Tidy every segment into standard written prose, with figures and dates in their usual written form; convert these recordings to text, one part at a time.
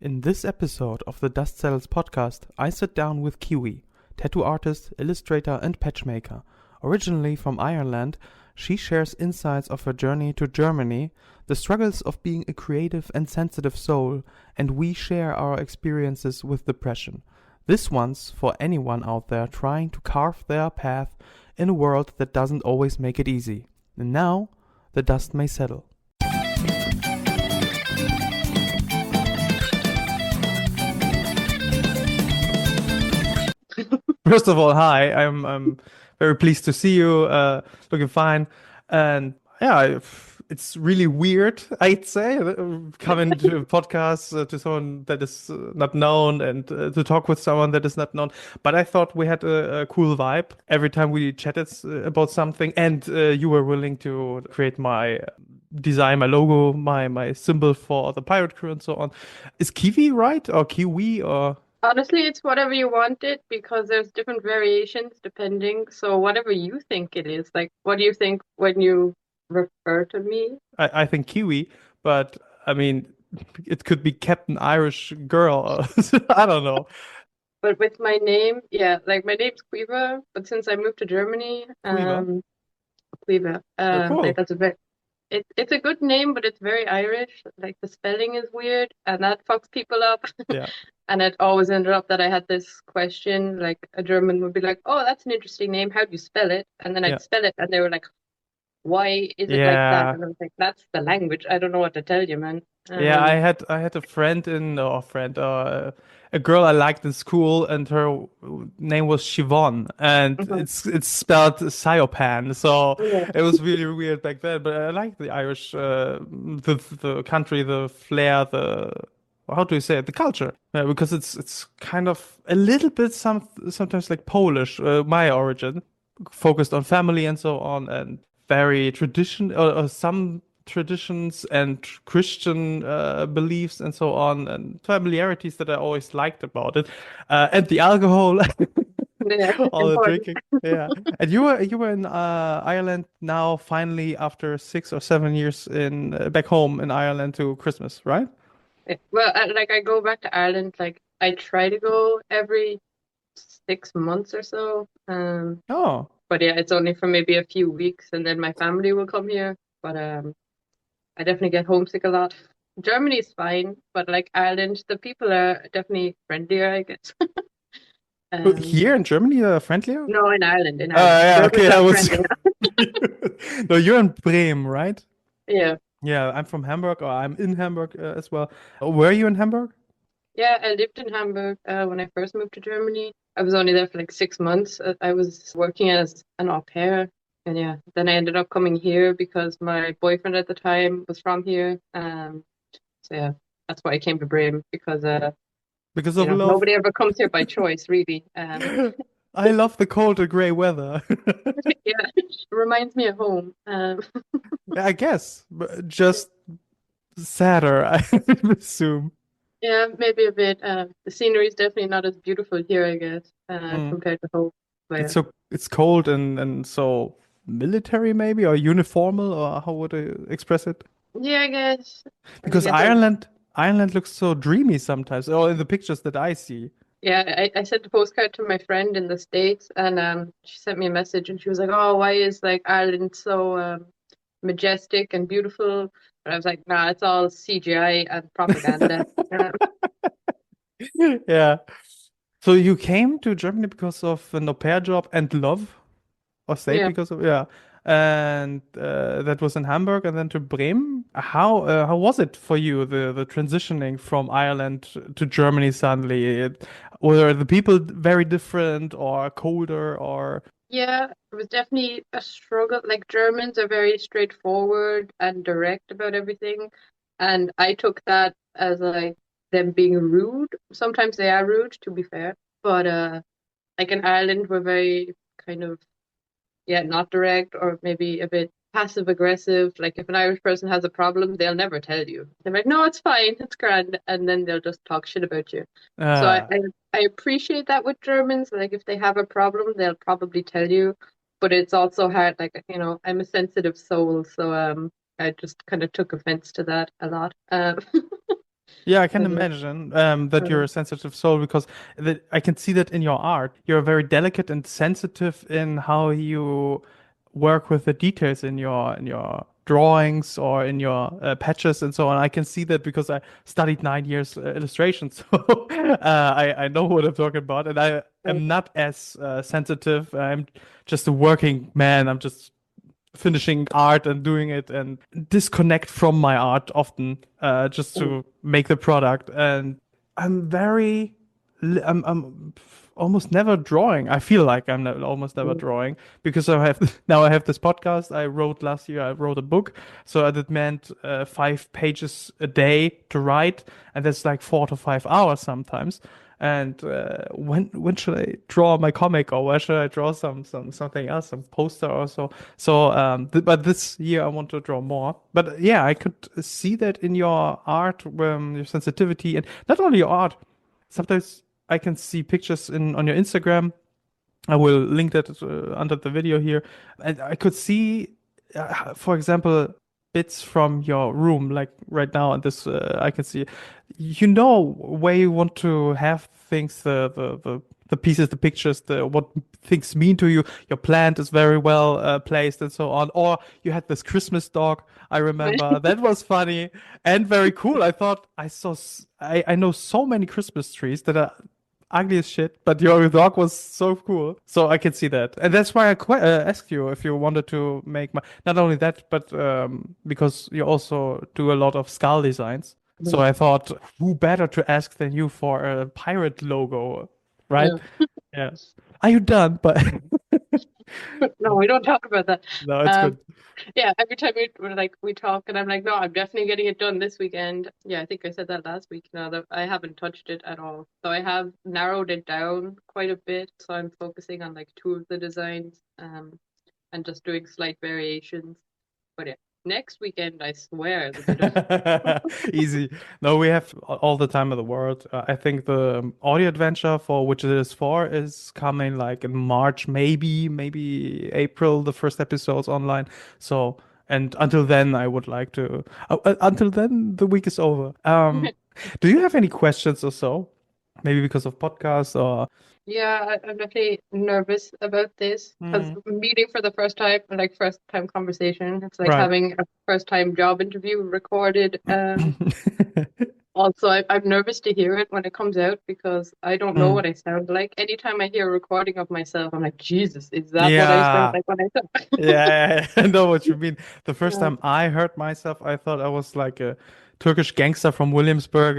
In this episode of the Dust Settles podcast, I sit down with Kiwi, tattoo artist, illustrator, and patchmaker. Originally from Ireland, she shares insights of her journey to Germany, the struggles of being a creative and sensitive soul, and we share our experiences with depression. This one's for anyone out there trying to carve their path in a world that doesn't always make it easy. And now, the dust may settle. First of all, hi. I'm very pleased to see you. Looking fine, and yeah, it's really weird. I'd say coming to a podcast to someone that is not known and to talk with someone that is not known. But I thought we had a cool vibe every time we chatted about something, and you were willing to create my design, my logo, my symbol for the pirate crew and so on. Is Kiwi right or Kiwi or? Honestly, it's whatever you want it because there's different variations depending. So whatever you think it is, like what do you think when you refer to me? I think Kiwi, but I mean, it could be Captain Irish Girl. I don't know. But with my name, yeah, like my name's Quiva, but since I moved to Germany, Quiver. Quiva, Oh, like cool. that's a very it's a good name, but it's very Irish. Like the spelling is weird, and that fucks people up. Yeah. And it always ended up that I had this question, like a German would be like, "Oh, that's an interesting name. How do you spell it?" And then Yeah. I'd spell it, and they were like, "Why is it like that?" Yeah. And I was like, "That's the language. I don't know what to tell you, man." Yeah, I had a friend a girl I liked in school, and her name was Siobhan, and Mhm. it's spelled Siopan, so Yeah, it was really weird back then. But I like the Irish, the country, the flair, the how do you say it, the culture, because it's kind of a little bit sometimes like Polish, my origin, focused on family and so on, and very tradition or some traditions and Christian beliefs and so on, and familiarities that I always liked about it, and the alcohol, yeah, all the important. drinking. Yeah, and you were in Ireland now finally after 6 or 7 years in back home in Ireland to Christmas, right? Yeah. Well, like I go back to Ireland, like I try to go every 6 months or so. Oh, But yeah, it's only for maybe a few weeks, and then my family will come here. But I definitely get homesick a lot. Germany is fine, but like Ireland, the people are definitely friendlier, I guess. Um, here in Germany, friendlier. no, in Ireland, in Oh Ireland, yeah, Germans okay, I are was. friendly. No, you're in Bremen, right? Yeah. Yeah, I'm from Hamburg, or I'm in Hamburg as well. Where are you in Hamburg? Yeah, I lived in Hamburg when I first moved to Germany. I was only there for like 6 months. I was working as an au pair. And yeah, then I ended up coming here because my boyfriend at the time was from here. So yeah, that's why I came to Bremen because Because of love. nobody ever comes here by choice, really. I love the cold and gray weather. Yeah, it reminds me of home. Yeah, I guess, but just sadder, I assume. Yeah, maybe a bit. The scenery is definitely not as beautiful here, I guess, Mm. compared to home. But yeah. It's cold and so military maybe or uniformal, or how would I express it? Yeah, I guess. I Because guess I Ireland looks so dreamy sometimes, or in the pictures that I see. Yeah, I sent a postcard to my friend in the States, and she sent me a message, and she was like, "Oh, why is like Ireland so majestic and beautiful?" But I was like, "Nah, it's all CGI and propaganda." Yeah. So you came to Germany because of an au pair job and love, or stayed Yeah, because of, yeah, and that was in Hamburg and then to Bremen. How was it for you, the transitioning from Ireland to Germany suddenly? Were the people very different or colder or? yeah, it was definitely a struggle. Like Germans are very straightforward and direct about everything, and I took that as like them being rude. Sometimes they are rude, to be fair, but like in Ireland, we're very kind of yeah, not direct or maybe a bit passive aggressive. Like if an Irish person has a problem, they'll never tell you. They're like, no, it's fine, it's grand, and then they'll just talk shit about you. So Uh, I appreciate that with Germans. Like if they have a problem, they'll probably tell you. But it's also hard. Like I'm a sensitive soul, so I just kind of took offense to that a lot. Yeah, I can But imagine that you're uh, a sensitive soul because I can see that in your art. You're very delicate and sensitive in how you work with the details in your drawings or in your patches and so on. I can see that because I studied 9 years illustration, so I know what I'm talking about, and I am not as sensitive. I'm just a working man. I'm just finishing art and doing it and disconnect from my art often just to make the product. And I'm very, I'm almost never drawing. I feel like I'm almost never drawing because I have now I have this podcast. I wrote last year, I wrote a book. So that meant 5 pages a day to write. And that's like 4 to 5 hours sometimes. And when should I draw my comic or where should I draw something else, some poster or so? So but this year I want to draw more. But yeah, I could see that in your art, your sensitivity, and not only your art. Sometimes I can see pictures in on your Instagram. I will link that under the video here. And I could see, for example, bits from your room, like right now. And this, I can see, where you want to have things, the pieces, the pictures, the what things mean to you. Your plant is very well placed and so on. Or you had this Christmas dog. I remember that was funny and very cool. I thought I know so many Christmas trees that are ugly as shit, but your dog was so cool. So I can see that. And that's why I asked you if you wanted to make not only that, but because you also do a lot of skull designs. So I thought, who better to ask than you for a pirate logo, right? yeah. Yeah. Are you done? But No, we don't talk about that. no, it's Um, good. yeah, every time we talk, and I'm like, no, I'm definitely getting it done this weekend. Yeah, I think I said that last week. Now that I haven't touched it at all, so I have narrowed it down quite a bit. So I'm focusing on like two of the designs, and just doing slight variations. But yeah, next weekend, I swear, it'll be done. Easy. No, we have all the time in the world. I think the audio adventure for which it is for is coming like in March, maybe April, the first episode's online. So, and until then, I would like to, until then, the week is over. Do you have any questions or so? Maybe because of podcasts or, Yeah, I'm definitely nervous about this because Hmm, meeting for the first time, like first time conversation, it's like right. having a first time job interview recorded. Also, I'm nervous to hear it when it comes out because I don't know Mm. what I sound like. Anytime I hear a recording of myself, I'm like, Jesus, is that what I sound Yeah. like when I talk? Yeah, I know what you mean. The first Yeah, time I heard myself, I thought I was like a Turkish gangster from Williamsburg,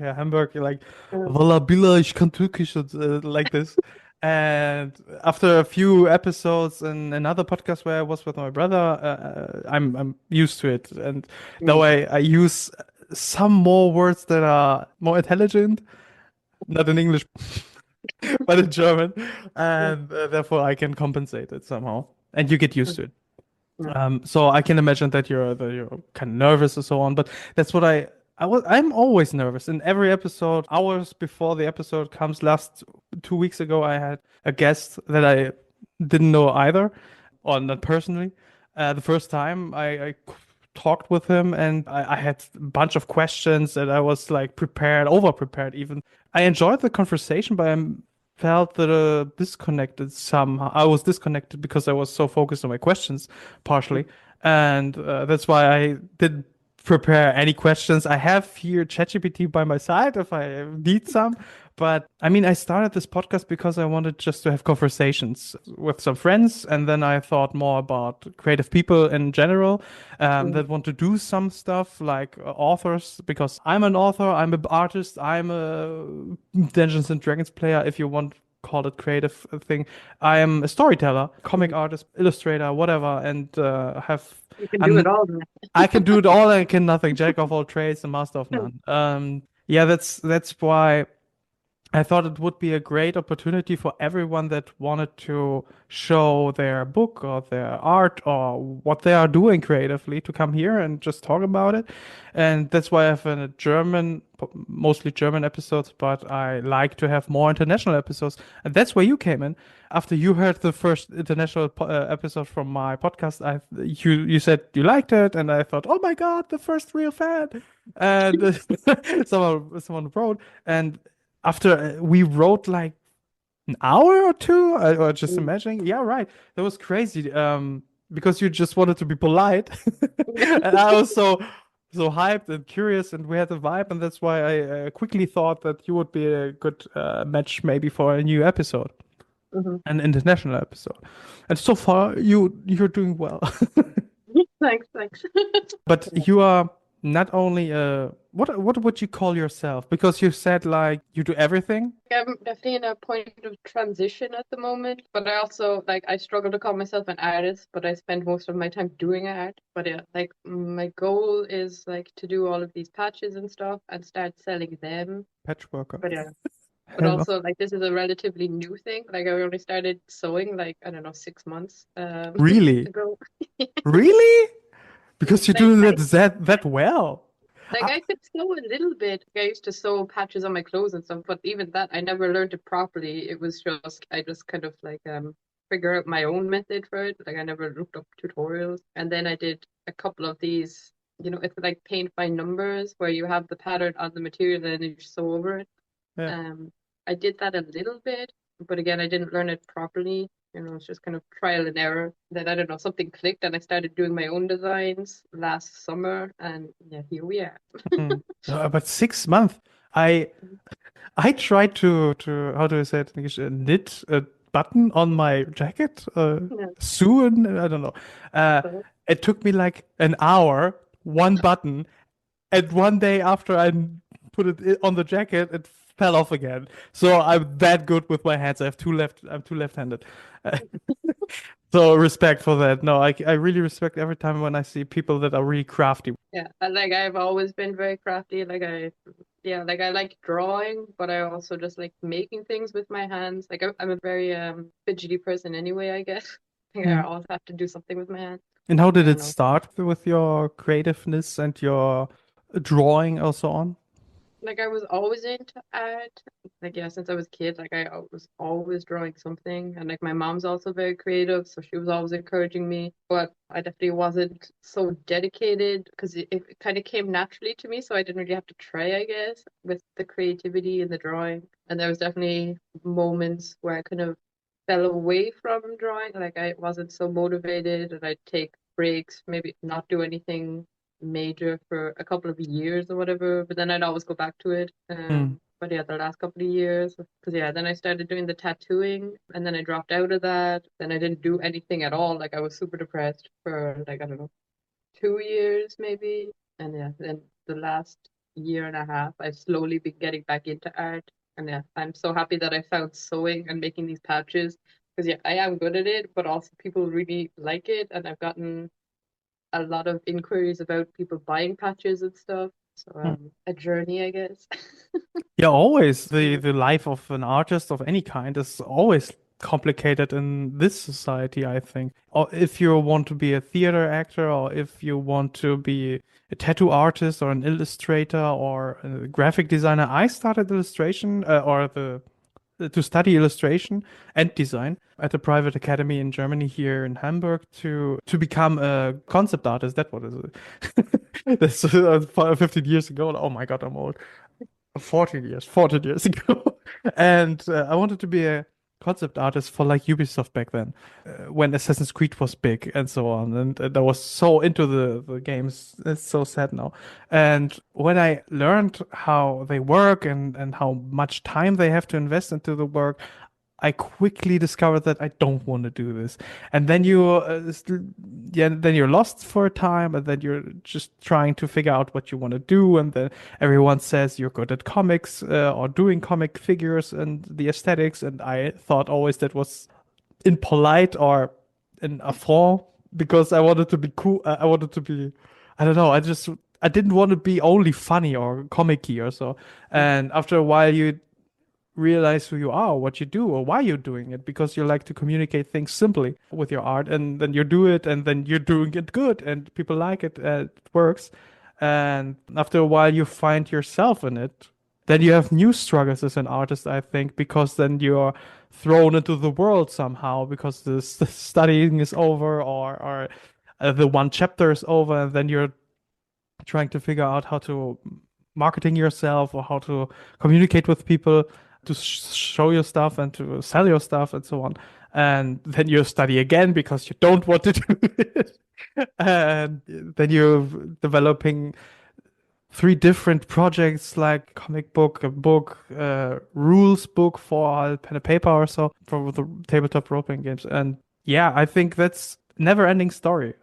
Hamburg, like, yeah, Valla billah, ich kann Türkisch, und, like this. And after a few episodes in another podcast where I was with my brother, I'm used to it. And now mm, I use some more words that are more intelligent, not in English, but in German, mm, and therefore I can compensate it somehow, and you get used mm, to it. mm, So I can imagine that you're kind of nervous and so on, but that's what I'm always nervous in every episode. Hours before the episode comes, last 2 weeks ago, I had a guest that I didn't know either, or not personally. The first time I talked with him, and I had a bunch of questions, and I was like prepared, over prepared even. I enjoyed the conversation, but I felt that disconnected somehow. I was disconnected because I was so focused on my questions, partially, and that's why I didn't prepare any questions. I have here ChatGPT by my side if I need some. But I mean, I started this podcast because I wanted just to have conversations with some friends, and then I thought more about creative people in general mm, that want to do some stuff like authors, because I'm an author, I'm an artist, I'm a Dungeons and Dragons player, if you want call it creative thing. I am a storyteller, comic mm. artist, illustrator, whatever, and have You can do it I'm all. I can do it all and I can nothing, jack of all trades and master of Then. none. Yeah, that's why. I thought it would be a great opportunity for everyone that wanted to show their book or their art or what they are doing creatively to come here and just talk about it. And that's why I have a German, mostly German episodes, but I like to have more international episodes. And that's where you came in. After you heard the first international episode from my podcast, you said you liked it, and I thought, oh my God, the first real fan. And someone wrote, and after we wrote like an hour or two, or just Mm. imagining, yeah, right, that was crazy. Because you just wanted to be polite, and I was so hyped and curious, and we had a vibe, and that's why I quickly thought that you would be a good match maybe for a new episode, Mhm. an international episode. And so far, you're doing well. Thanks, thanks. But Yeah. you are not only what would you call yourself? Because you said like you do everything. I'm definitely in a point of transition at the moment, but I also like I struggle to call myself an artist, but I spend most of my time doing art. But yeah, like my goal is like to do all of these patches and stuff and start selling them. Patchworker. But yeah, but Hello. also like this is a relatively new thing. Like I only started sewing like I don't know 6 months Really? ago. Really? Because you're Like doing I that well. Like I, I could sew a little bit. I used to sew patches on my clothes and stuff, but even that I never learned it properly. It was just I just kind of like figure out my own method for it. Like I never looked up tutorials. And then I did a couple of these, it's like paint by numbers where you have the pattern on the material and then you sew over it. yeah. Um I did that a little bit, but again I didn't learn it properly. It's just kind of trial and error. Then I don't know, something clicked and I started doing my own designs last summer and yeah, here we are. Mm. But 6 months. I I tried to how do I say it in English? Knit a button on my jacket. Yeah. Sew I don't know. Uh, So, it took me like an hour, one button, and one day after I put it on the jacket, it fell off again. So I'm that good with my hands. I have two left. I'm two left-handed. Uh, so respect for that. No, I really respect every time when I see people that are really crafty. yeah, like I've always been very crafty. Yeah, like I like drawing, but I also just like making things with my hands. Like I'm a very fidgety person anyway, I guess. Like I Hmm. always have to do something with my hands. And how I did don't it know. start with your creativeness and your drawing and so on? Like I was always into art. Like yeah, since I was a kid, like I was always drawing something. And like my mom's also very creative, so she was always encouraging me. But I definitely wasn't so dedicated because it kind of came naturally to me, so I didn't really have to try, I guess, with the creativity and the drawing. And there was definitely moments where I kind of fell away from drawing. Like I wasn't so motivated and I'd take breaks, maybe not do anything major for a couple of years or whatever, but then I'd always go back to it. Hmm. But yeah, the last couple of years, because yeah, then I started doing the tattooing and then I dropped out of that. Then I didn't do anything at all. Like I was super depressed for like, I don't know, 2 years maybe. And yeah, then the last year and a half, I've slowly been getting back into art. And yeah, I'm so happy that I found sewing and making these patches. Because yeah, I am good at it, but also people really like it. And I've gotten a lot of inquiries about people buying patches and stuff. So a journey, I guess. Yeah, always the Yeah. the life of an artist of any kind is always complicated in this society, I think. Or if you want to be a theater actor, or if you want to be a tattoo artist, or an illustrator, or a graphic designer. I started illustration, or the to study illustration and design at a private academy in Germany here in Hamburg to become a concept artist. That what is it? That's 15 years ago. Oh my God, I'm old. 14 years ago. And I wanted to be a concept artist for like Ubisoft back then, when Assassin's Creed was big and so on. And I was so into the games. It's so sad now. And when I learned how they work and how much time they have to invest into the work, I quickly discovered that I don't want to do this. And then yeah, then you're lost for a time, and then you're just trying to figure out what you want to do. And then everyone says you're good at comics, or doing comic figures and the aesthetics. And I thought always that was impolite or an affront because I wanted to be cool. I wanted to be, I don't know. I didn't want to be only funny or comic-y or so. And after a while, you realize who you are, what you do, or why you're doing it, because you like to communicate things simply with your art, and then you do it, and then you're doing it good, and people like it, it works. And after a while, you find yourself in it. Then you have new struggles as an artist, I think, because then you're thrown into the world somehow because the studying is over, or the one chapter is over, and then you're trying to figure out how to marketing yourself or how to communicate with people to show your stuff and to sell your stuff and so on. And then you study again because you don't want to do it. And then you're developing three different projects like comic book, a book, rules book for pen and paper or so for the tabletop role-playing games. And yeah, I think that's never-ending story.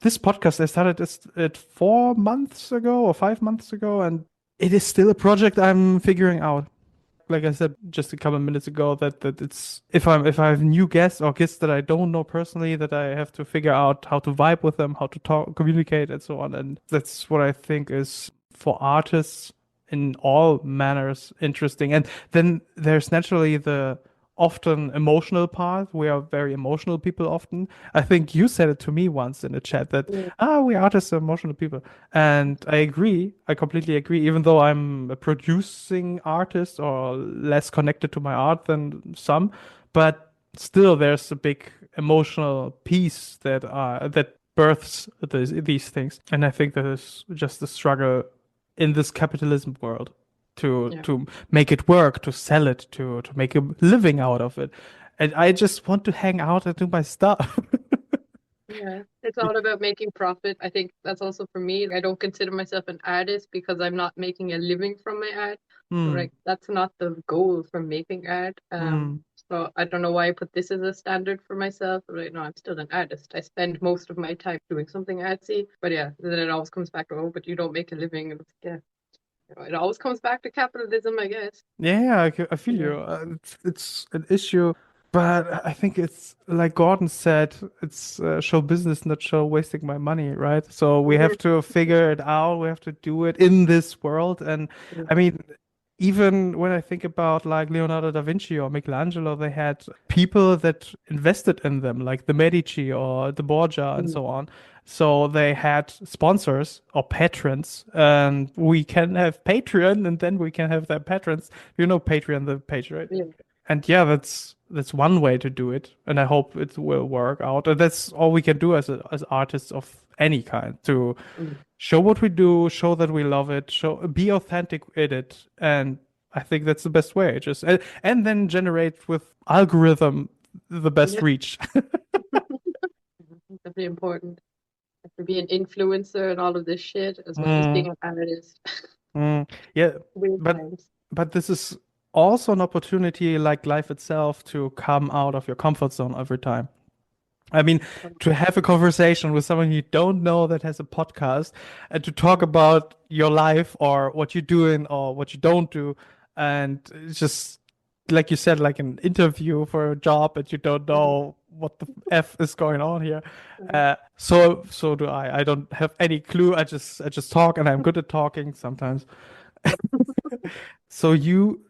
This podcast I started it 4 months ago or 5 months ago, and it is still a project I'm figuring out. Like I said just a couple of minutes ago, that it's if I have new guests or guests that I don't know personally, that I have to figure out how to vibe with them, how to talk, communicate, and so on. And that's what I think is for artists in all manners interesting. And then there's naturally the often emotional part. We are very emotional people often. I think you said it to me once in the chat that Yeah. we artists are emotional people. And I agree. I completely agree. Even though I'm a producing artist or less connected to my art than some, but still there's a big emotional piece that births these things. And I think that is just a struggle in this capitalism world Yeah. to make it work, to sell it, to make a living out of it. And I just want to hang out and do my stuff. Yeah, it's all about making profit. I think that's also for me. I don't consider myself an artist because I'm not making a living from my art. Hmm. Like that's not the goal from making art. Hmm. So I don't know why I put this as a standard for myself. Right now, I'm still an artist. I spend most of my time doing something artsy. But yeah, then it always comes back to, oh, but you don't make a living. And yeah, it always comes back to capitalism, I guess. Yeah, I feel Yeah. you. It's an issue, but I think it's like Gordon said, it's show business, not show wasting my money, right? So we Mhm. have to figure it out. We have to do it in this world. And I mean, even when I think about like Leonardo da Vinci or Michelangelo, they had people that invested in them, like the Medici or the Borgia and Mhm. so on. So they had sponsors or patrons, and we can have Patreon, and then we can have their patrons. You know Patreon, the page, right? Yeah. And yeah, that's one way to do it, and I hope it will work out. And that's all we can do as artists of any kind to Mhm. show what we do, show that we love it, show be authentic in it, and I think that's the best way. Just and then generate with algorithm the best Yeah. reach. Definitely important. To be an influencer and all of this shit, as well as being Mm, an artist. mm. Yeah, Weird but times. this is also an opportunity, like life itself, to come out of your comfort zone every time. I mean, to have a conversation with someone you don't know that has a podcast and to talk about your life or what you're doing or what you don't do. And it's just like you said, like an interview for a job and you don't know what the F is going on here. So do I. I don't have any clue. I just talk and I'm good at talking sometimes. So you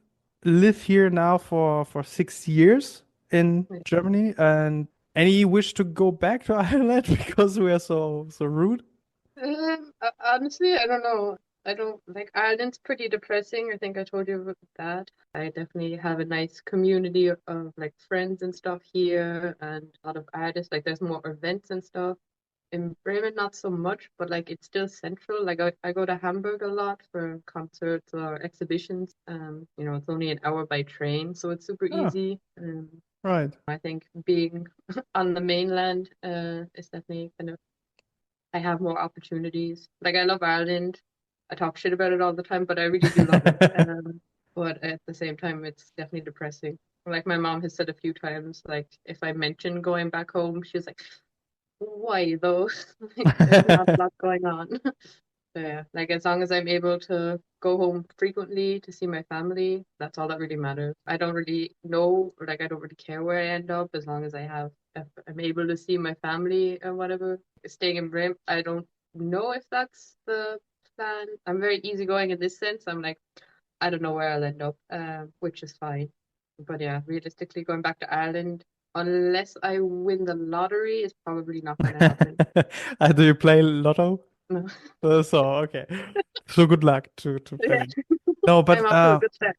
live here now for 6 years in Germany, and any wish to go back to Ireland because we are so rude? Honestly, I don't know. I don't like Ireland's pretty depressing. I think I told you about that. I definitely have a nice community of like friends and stuff here and a lot of artists. Like there's more events and stuff. In Bremen, not so much, but like it's still central. Like I go to Hamburg a lot for concerts or exhibitions. It's only an hour by train, so it's super Ah, easy. right. I think being on the mainland is definitely kind of I have more opportunities. Like I love Ireland. I talk shit about it all the time, but I really do love it. But at the same time, it's definitely depressing. Like my mom has said a few times, like if I mention going back home, she's like, "Why though? Like there's not a lot going on." So yeah, like as long as I'm able to go home frequently to see my family, that's all that really matters. I don't really know, or like I don't really care where I end up as long as if I'm able to see my family or whatever. Staying in Brim, I don't know if that's the plan. I'm very easygoing in this sense. I'm like, I don't know where I'll end up, which is fine. But yeah, realistically, going back to Ireland, unless I win the lottery, is probably not going to happen. Do you play Lotto? No. So okay. So good luck to Yeah, winning. No, I'm but off to a good start.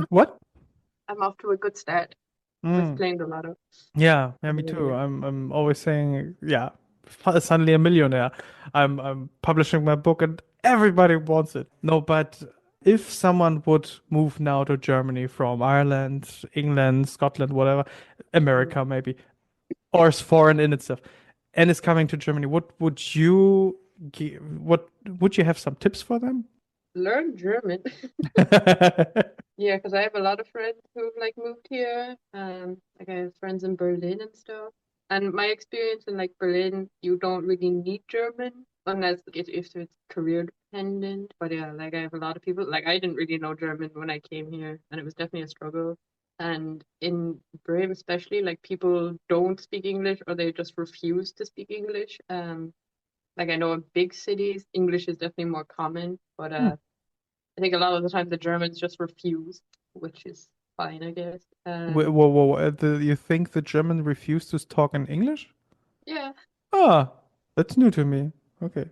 what? I'm off to a good start with Mm, playing the lotto. yeah, yeah, me too. Yeah. I'm always saying, yeah, suddenly a millionaire. I'm publishing my book and everybody wants it. No, but if someone would move now to Germany from Ireland, England, Scotland, whatever, Mm. America maybe, or is foreign in itself, and is coming to Germany, what would you have some tips for them? Learn German. Yeah, because I have a lot of friends who've like moved here. Like I have friends in Berlin and stuff. And my experience in like Berlin, you don't really need German unless if it's career dependent. But yeah, like I have a lot of people. Like I didn't really know German when I came here, and it was definitely a struggle. And in Bremen especially, like people don't speak English or they just refuse to speak English. Like I know in big cities, English is definitely more common, but Hmm. I think a lot of the time the Germans just refuse, which is fine, I guess. You think the German refused to talk in English? Yeah. Ah, that's new to me. Okay.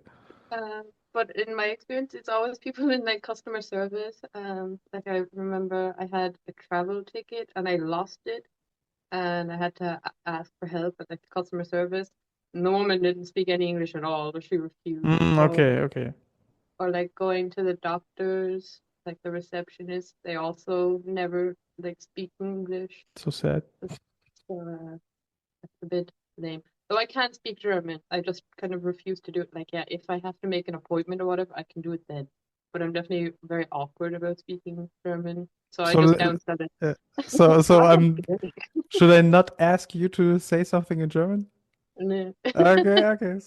But in my experience, it's always people in like customer service. Like I remember I had a travel ticket and I lost it, and I had to ask for help at like the customer service. And the woman didn't speak any English at all, but she refused. So, Okay, okay. or like going to the doctors, like the receptionist, they also never like speak English. So sad. So, that's a bit lame. Though I can't speak German, I just kind of refuse to do it. Like, yeah, if I have to make an appointment or whatever, I can do it then. But I'm definitely very awkward about speaking German, so I So, just downsell it. uh, so Not I'm. really. Should I not ask you to say something in German? Nah. Okay, okay.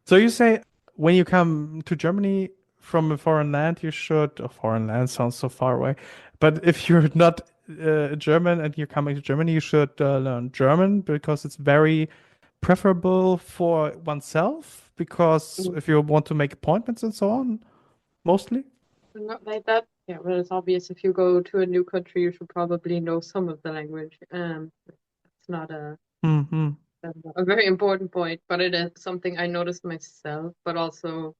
So you say when you come to Germany from a foreign land, you should. A foreign land sounds so far away, but if you're not German and you're coming to Germany, you should learn German because it's very preferable for oneself. Because if you want to make appointments and so on, mostly. Not like that. Yeah, well, it's obvious if you go to a new country, you should probably know some of the language. It's not Hmm. a very important point, but it is something I noticed myself, but also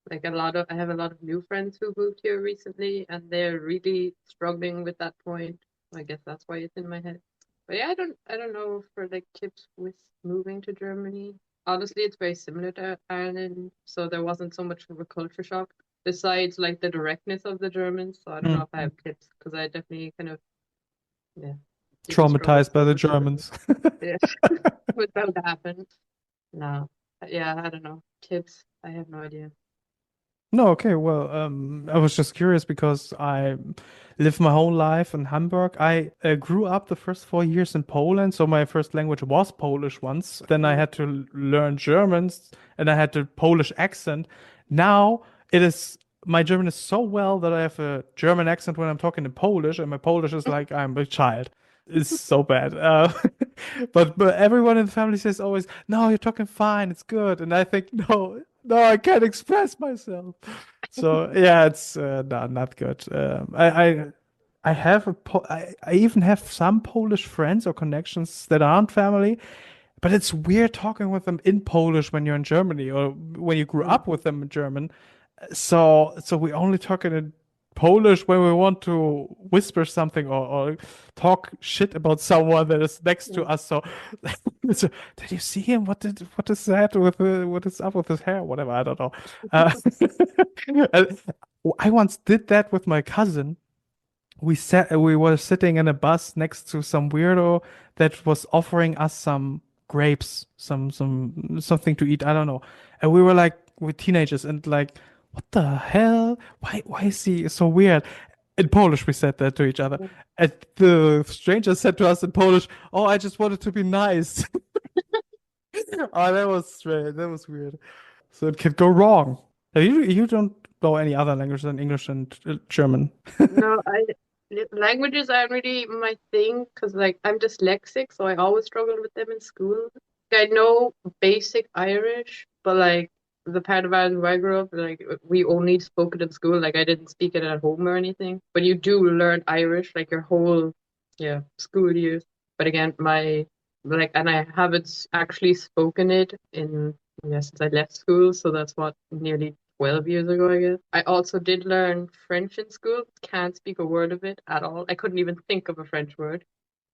like I have a lot of new friends who moved here recently, and they're really struggling with that point. I guess that's why it's in my head. But yeah, I don't know for like tips with moving to Germany. Honestly, it's very similar to Ireland, so there wasn't so much of a culture shock besides like the directness of the Germans. So I don't know if I have tips because I definitely kind of yeah really struggled Traumatized by the with German. Germans. Yeah, with that happened. No, yeah, I don't know tips. I have no idea. No, okay, well, I was just curious because I lived my whole life in Hamburg. I grew up the first 4 years in Poland, so my first language was Polish once. Then I Mm, had to learn German, and I had the Polish accent. Now it is my German is so well that I have a German accent when I'm talking in Polish, and my Polish is like I'm a child. It's so bad. But everyone in the family says always, "No, you're talking fine. It's good." And I think, no, no, I can't express myself. So yeah, it's not good. I have I even have some Polish friends or connections that aren't family, but it's weird talking with them in Polish when you're in Germany or when you grew up mm, with them in German. So we only talk in Polish when we want to whisper something or talk shit about someone that is next to mm, us. So, so did you see him? What is that with what is up with his hair? Whatever, I don't know. Uh, and I once did that with my cousin. We were sitting in a bus next to some weirdo that was offering us some grapes, something to eat. I don't know. And we were like, we're teenagers and like, what the hell? Why is he so weird? In Polish, we said that to each other. mm. And the stranger said to us in Polish, "Oh, I just wanted to be nice." Oh, that was strange. That was weird. So it could go wrong. You don't know any other language than English and German. No, languages aren't really my thing because like I'm dyslexic, so I always struggled with them in school. I know basic Irish, but like the part of Ireland where I grew up, like we only spoke it in school. Like I didn't speak it at home or anything. But you do learn Irish like your whole, yeah, school years. But again, my like, and I haven't actually spoken it in, yeah, since I left school. So that's what, nearly 12 years ago, I guess. I also did learn French in school. Can't speak a word of it at all. I couldn't even think of a French word.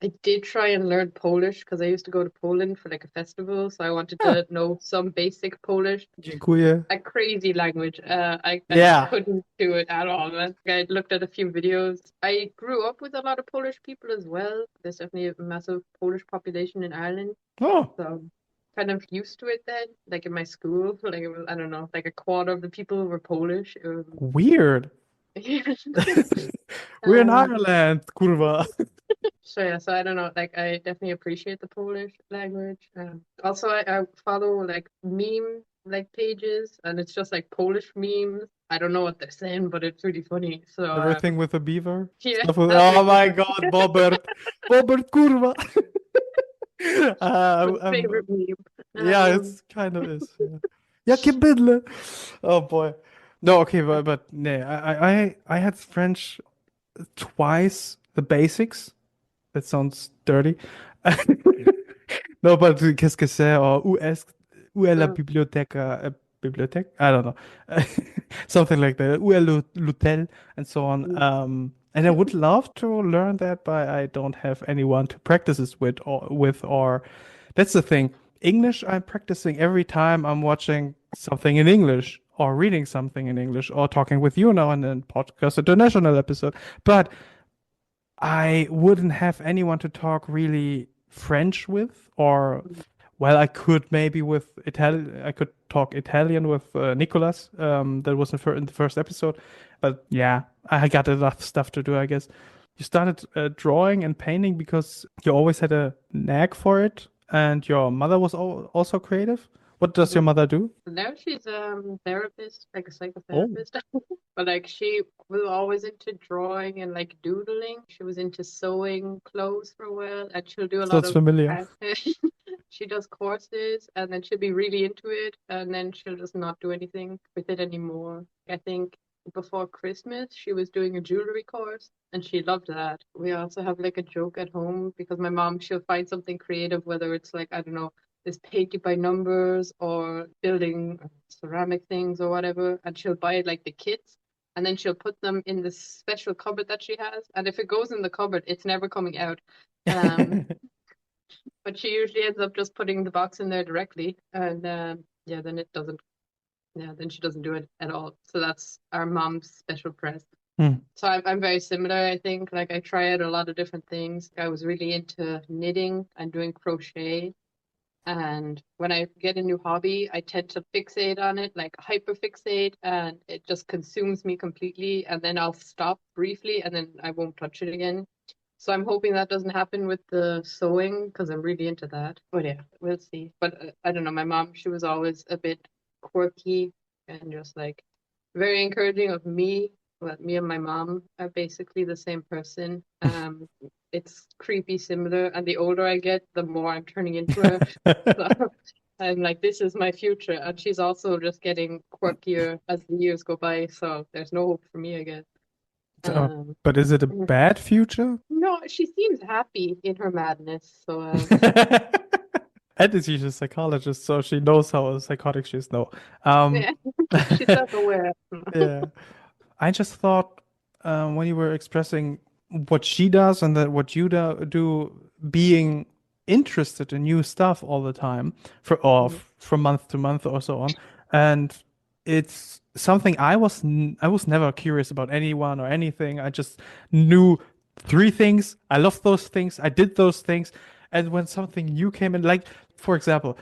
I did try and learn Polish because I used to go to Poland for like a festival, so I wanted Yeah. to know some basic Polish. Dziękuję. A crazy language. I Yeah. couldn't do it at all. I looked at a few videos. I grew up with a lot of Polish people as well. There's definitely a massive Polish population in Ireland, Oh, so I'm kind of used to it then. Like in my school, like it was, I don't know, like a quarter of the people were Polish. weird. We're in Um, Ireland, kurwa. So yeah, so I don't know, like I definitely appreciate the Polish language. Also, I follow like meme like pages, and it's just like Polish memes. I don't know what they're saying, but it's really funny. So Everything with a beaver. yeah, Stuff with, oh my everything. God, Bobbert. Bobbert, kurwa. My I'm, favorite meme. yeah, Um, it's kind of is. Yeah. Jakie bydle. Oh boy. No, okay, but nee, I had French twice, the basics. That sounds dirty. No, but qu'est-ce que c'est? Or où est la mm, biblioteca? Bibliothèque? I don't know. Something like that. Où est l'hôtel? And so on. mm, And I would love to learn that, but I don't have anyone to practice this or that's the thing. English, I'm practicing every time I'm watching something in English or reading something in English or talking with you now and then podcast international episode. But I wouldn't have anyone to talk really French with, or mm, well, I could maybe with Italian. I could talk Italian with Nicolas. That was in the first episode, but yeah, I got enough stuff to do, I guess. You started drawing and painting because you always had a knack for it, and your mother was also creative. What does your mm. mother do? Now she's therapist, like a Oh, psychotherapist. But like she was always into drawing and like doodling. She was into sewing clothes for a while, and she'll do a lot sounds of familiar. art. She does courses, and then she'll be really into it, and then she'll just not do anything with it anymore. I think before Christmas she was doing a jewelry course, and she loved that. We also have like a joke at home because my mom, she'll find something creative, whether it's like, I don't know, this painting by numbers or building ceramic things or whatever, and she'll buy like the kits, and then she'll put them in this special cupboard that she has. And if it goes in the cupboard, it's never coming out. Um, but she usually ends up just putting the box in there directly, and yeah, then it doesn't. Yeah, then she doesn't do it at all. So that's our mom's special press. Hmm. So I'm very similar, I think. Like I try out a lot of different things. I was really into knitting and doing crochet. And when I get a new hobby, I tend to fixate on it, like hyperfixate, and it just consumes me completely. And then I'll stop briefly and then I won't touch it again. So I'm hoping that doesn't happen with the sewing because I'm really into that. But yeah, we'll see. But I don't know. My mom, she was always a bit quirky and just like very encouraging of me. Well, me and my mom are basically the same person. It's creepy similar, and the older I get, the more I'm turning into her. So I'm like, this is my future, and she's also just getting quirkier as the years go by. So there's no hope for me, I guess. Uh, Um, but is it a bad future? no, she seems happy in her madness. So And she's a psychologist, so she knows how psychotic she is. No. Um, yeah, she's self-aware. yeah. I just thought when you were expressing what she does and that what you do, being interested in new stuff all the time from month to month or so on, and it's something I was never curious about anyone or anything. I just knew three things. I loved those things. I did those things, and when something new came in, like for example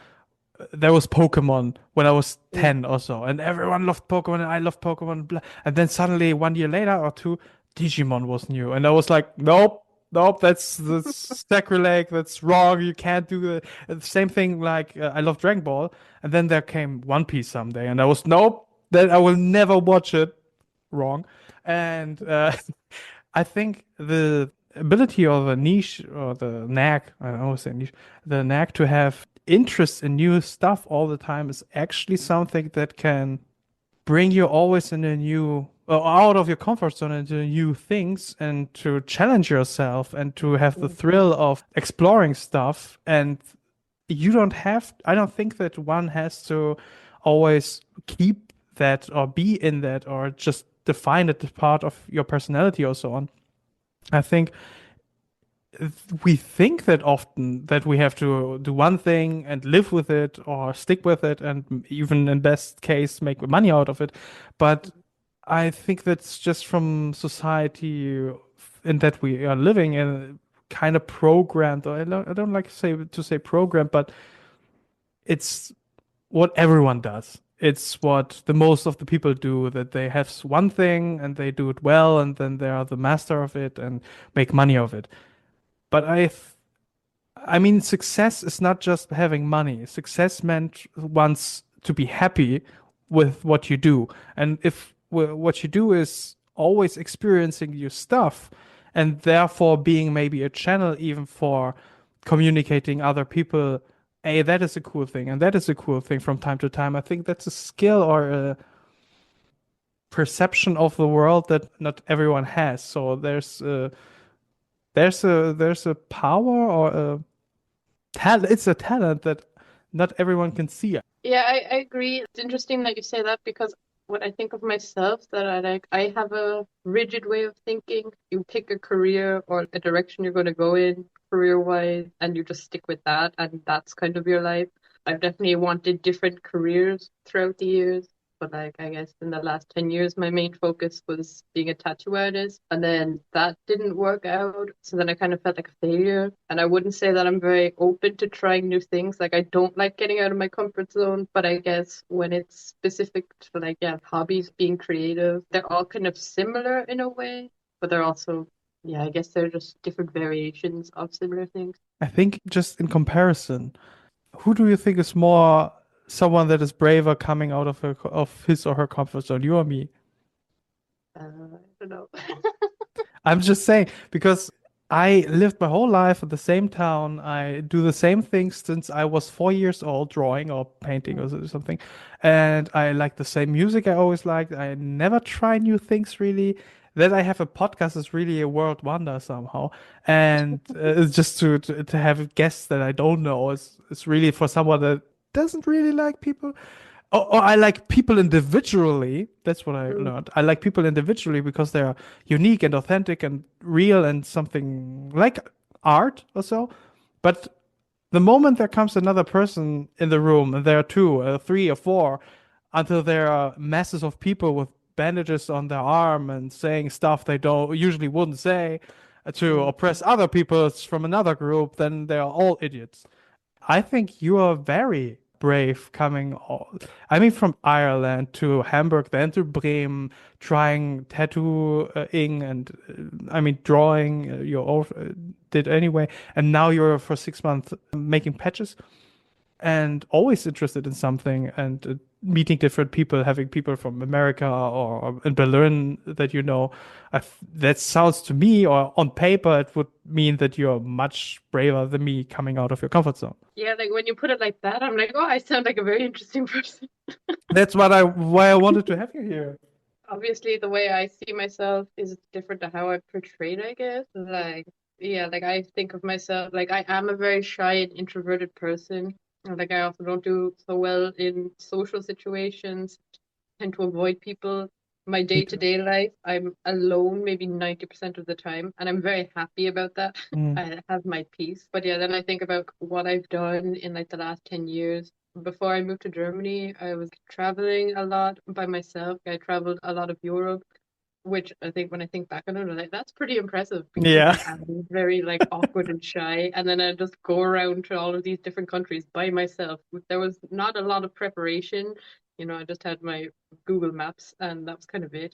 there was Pokemon when I was 10 or so, and everyone loved Pokemon, and I loved Pokemon. Blah. And then suddenly, 1 year later or two, Digimon was new, and I was like, nope, nope, that's sacrilege, that's wrong. You can't do that. And the same thing, like I love Dragon Ball, and then there came One Piece someday, and I was nope, that I will never watch it. Wrong, and I think the ability or the niche or the knack, I always say niche, the knack to have interest in new stuff all the time is actually something that can bring you always in a new out of your comfort zone into new things and to challenge yourself and to have the Mm. thrill of exploring stuff. And you don't have, I don't think that one has to always keep that or be in that or just define it as part of your personality or so on. I think we think that often that we have to do one thing and live with it or stick with it and even in best case make money out of it. But I think that's just from society in that we are living in kind of programmed. Or I don't like to say programmed, but it's what everyone does. It's what the most of the people do, that they have one thing and they do it well and then they are the master of it and make money of it. But I mean, success is not just having money. Success meant once to be happy with what you do. And if what you do is always experiencing your stuff and therefore being maybe a channel even for communicating other people, hey, that is a cool thing and that is a cool thing from time to time. I think that's a skill or a perception of the world that not everyone has. So there's a power or a talent. It's a talent that not everyone can see. Yeah, I agree. It's interesting that you say that because when I think of myself, that I have a rigid way of thinking. You pick a career or a direction you're going to go in career-wise, and you just stick with that, and that's kind of your life. I've definitely wanted different careers throughout the years, but like I guess in the last 10 years, my main focus was being a tattoo artist, and then that didn't work out. So then I kind of felt like a failure. And I wouldn't say that I'm very open to trying new things. Like I don't like getting out of my comfort zone, but I guess when it's specific to like, yeah, hobbies, being creative, they're all kind of similar in a way, but they're also, yeah, I guess they're just different variations of similar things. I think just in comparison, who do you think is more someone that is braver coming out of of his or her comfort zone, you or me? I don't know. I'm just saying because I lived my whole life in the same town. I do the same things since I was 4 years old, drawing or painting or something. And I like the same music I always liked. I never try new things really. That I have a podcast is really a world wonder somehow. And it's just to have guests that I don't know is really for someone that doesn't really like people. Or I like people individually. That's what I Mm, learned. I like people individually because they are unique and authentic and real and something like art or so. But the moment there comes another person in the room, and there are two, three, or four, until there are masses of people with bandages on their arm and saying stuff they don't usually wouldn't say to mm. oppress other people from another group, then they are all idiots. I think you are very brave coming I mean from Ireland to Hamburg, then to Bremen, trying tattooing and I mean drawing you all did anyway, and now you're for 6 months making patches and always interested in something and meeting different people, having people from America or in Berlin that you know. That sounds to me, or on paper, it would mean that you're much braver than me coming out of your comfort zone. Yeah, like when you put it like that, I'm like, oh, I sound like a very interesting person. That's why I wanted to have you here. Obviously, the way I see myself is different to how I portrayed, I guess. Like, yeah, like I think of myself, like I am a very shy and introverted person. And like I also don't do so well in social situations, tend to avoid people. My Me too. day-to-day life, I'm alone maybe 90% of the time, and I'm very happy about that. Mm. I have my peace. But yeah, then I think about what I've done in like the last 10 years. Before I moved to Germany, I was traveling a lot by myself. I traveled a lot of Europe, which I think when I think back on it, I'm like, that's pretty impressive because Yeah. I am very like awkward and shy. And then I just go around to all of these different countries by myself. There was not a lot of preparation. I just had my Google Maps and that was kind of it.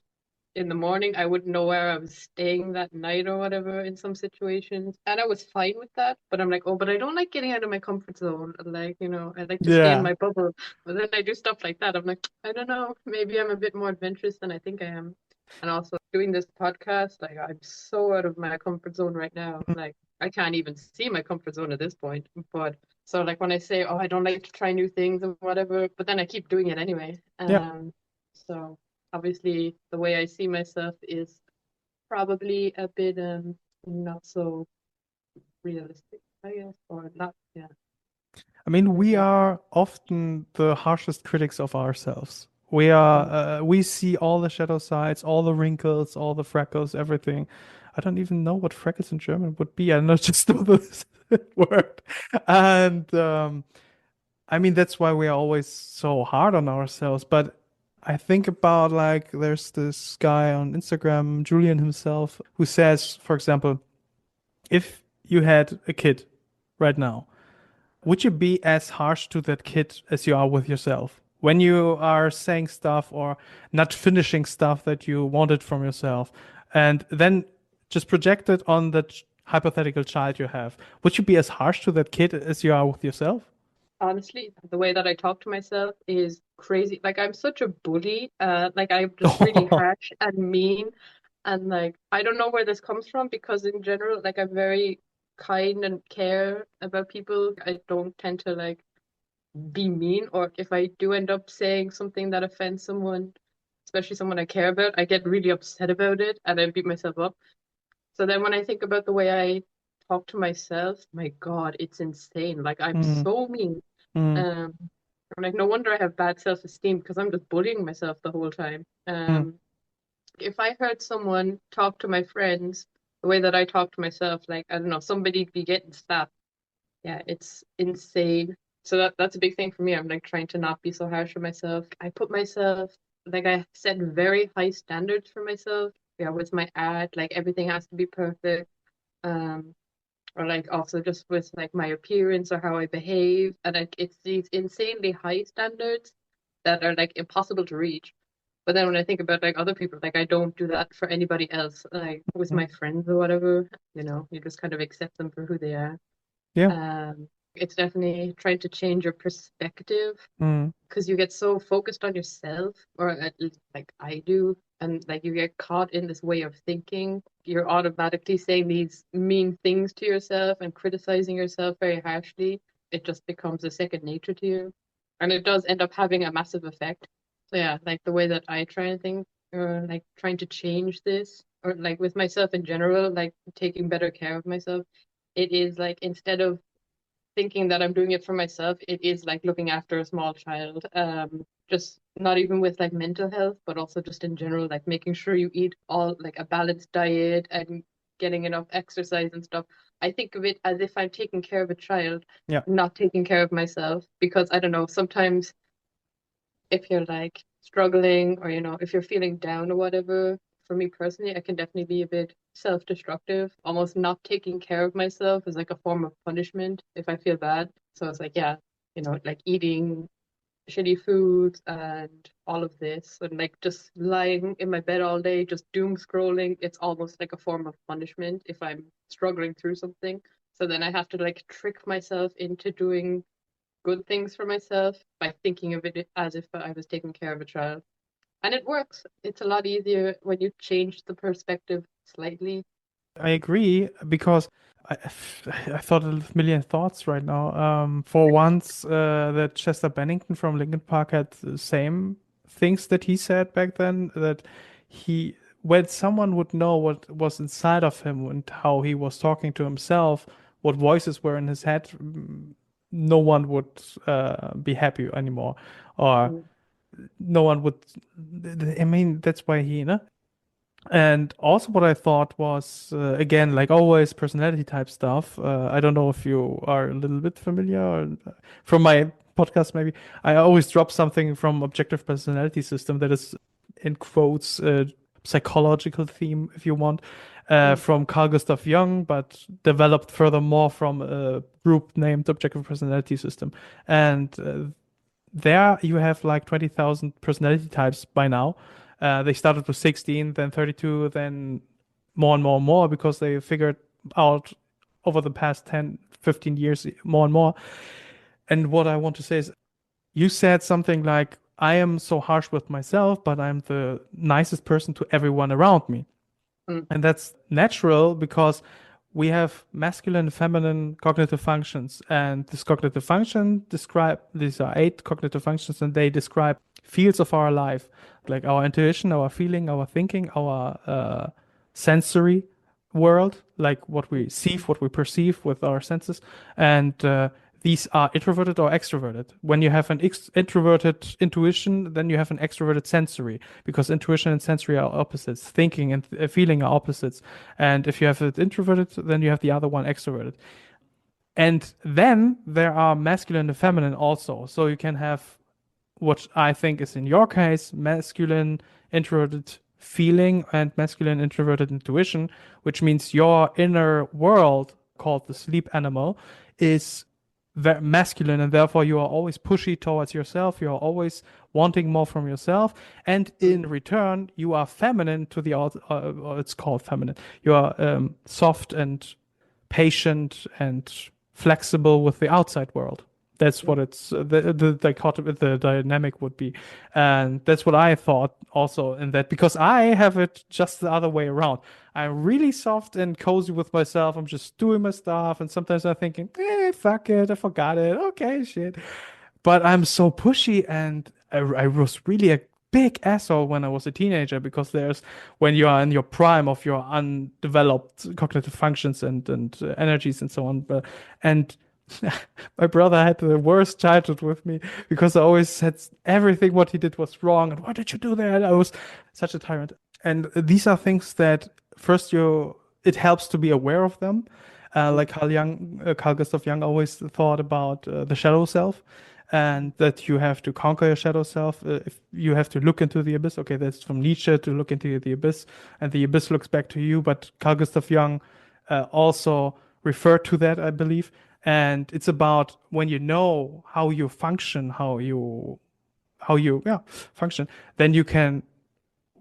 In the morning, I wouldn't know where I was staying that night or whatever in some situations. And I was fine with that. But I'm like, oh, but I don't like getting out of my comfort zone. Like, I like to stay in Yeah. my bubble. But then I do stuff like that. I'm like, I don't know. Maybe I'm a bit more adventurous than I think I am. And also doing this podcast, like I'm so out of my comfort zone right now. Like I can't even see my comfort zone at this point. But So like when I say, oh, I don't like to try new things and whatever, but then I keep doing it anyway. Yeah. So obviously the way I see myself is probably a bit not so realistic, I guess, or not, yeah, I mean, we maybe. are often the harshest critics of ourselves. Mm. We see all the shadow sides, all the wrinkles, all the freckles, everything. I don't even know what freckles in German would be. I know just know this word. And I mean, that's why we are always so hard on ourselves. But I think about like there's this guy on Instagram, Julian himself, who says, for example, if you had a kid right now, would you be as harsh to that kid as you are with yourself? When you are saying stuff or not finishing stuff that you wanted from yourself, and then just project it on the hypothetical child you have, would you be as harsh to that kid as you are with yourself? Honestly, the way that I talk to myself is crazy. Like I'm such a bully. Like I'm just really harsh and mean. And like I don't know where this comes from because in general, like I'm very kind and care about people. I don't tend to like be mean, or if I do end up saying something that offends someone, especially someone I care about, I get really upset about it and I beat myself up. So then when I think about the way I talk to myself, my God, it's insane. Like I'm Mm, so mean. mm, Um, I'm like, no wonder I have bad self-esteem because I'm just bullying myself the whole time. mm, If I heard someone talk to my friends the way that I talk to myself, like I don't know, somebody be getting slapped. Yeah, it's insane. So that's a big thing for me. I'm like trying to not be so harsh on myself. I put myself like I set very high standards for myself. Yeah, with my art, like everything has to be perfect. Um, or like also just with like my appearance or how I behave. And like it's these insanely high standards that are like impossible to reach. But then when I think about like other people, like I don't do that for anybody else. Like with mm. my friends or whatever, you just kind of accept them for who they are. Yeah. It's definitely trying to change your perspective Mm, because you get so focused on yourself, or at least like I do, and like you get caught in this way of thinking. You're automatically saying these mean things to yourself and criticizing yourself very harshly. It just becomes a second nature to you, and it does end up having a massive effect. So yeah, like the way that I try and think, or like trying to change this, or like with myself in general, like taking better care of myself. It is like instead of thinking that I'm doing it for myself, it is like looking after a small child. Just not even with like mental health, but also just in general, like making sure you eat all like a balanced diet and getting enough exercise and stuff. I think of it as if I'm taking care of a child, yeah. not taking care of myself, because I don't know, sometimes if you're like struggling or if you're feeling down or whatever, for me personally, I can definitely be a bit self-destructive. Almost not taking care of myself is like a form of punishment if I feel bad. So it's like, yeah, like eating shitty foods and all of this and like just lying in my bed all day, just doom scrolling. It's almost like a form of punishment if I'm struggling through something. So then I have to like trick myself into doing good things for myself by thinking of it as if I was taking care of a child. And it works. It's a lot easier when you change the perspective slightly. I agree because I, I thought a million thoughts right now. For once, that Chester Bennington from Linkin Park had the same things that he said back then. That he, when someone would know what was inside of him and how he was talking to himself, what voices were in his head, no one would be happy anymore, or Mm, no one would. I mean, that's why he, and also, what I thought was, again, like always, personality type stuff. I don't know if you are a little bit familiar from my podcast, maybe. I always drop something from Objective Personality System that is, in quotes, psychological theme, if you want, mm, from Carl Gustav Jung, but developed furthermore from a group named Objective Personality System. And there you have like 20,000 personality types by now. They started with 16, then 32, then more and more and more because they figured out over the past 10, 15 years more and more. And what I want to say is, you said something like, I am so harsh with myself, but I'm the nicest person to everyone around me. mm, And that's natural because we have masculine and feminine cognitive functions, and this cognitive function describe these are eight cognitive functions, and they describe fields of our life, like our intuition, our feeling, our thinking, our sensory world, like what we see, what we perceive with our senses, and these are introverted or extroverted. When you have an introverted intuition, then you have an extroverted sensory, because intuition and sensory are opposites. Thinking and feeling are opposites. And if you have it introverted, then you have the other one extroverted. And then there are masculine and feminine also. So you can have what I think is in your case, masculine introverted feeling and masculine introverted intuition, which means your inner world, called the sleep animal, is very masculine, and therefore you are always pushy towards yourself. You are always wanting more from yourself, and in return, you are feminine to the out. It's called feminine. You are soft and patient and flexible with the outside world. That's what it's the dichotomy, the dynamic would be, and that's what I thought also in that, because I have it just the other way around. I'm really soft and cozy with myself. I'm just doing my stuff, and sometimes I'm thinking, fuck it, I forgot it. Okay, shit. But I'm so pushy, and I was really a big asshole when I was a teenager, because there's when you are in your prime of your undeveloped cognitive functions and energies and so on. But and my brother had the worst childhood with me, because I always said everything what he did was wrong, and why did you do that? And I was such a tyrant. And these are things that first you it helps to be aware of them. Like Carl Gustav Jung always thought about the shadow self, and that you have to conquer your shadow self. If you have to look into the abyss, okay, that's from Nietzsche, to look into the abyss, and the abyss looks back to you. But Carl Gustav Jung also referred to that, I believe. And it's about when you know how you function, how you yeah function, then you can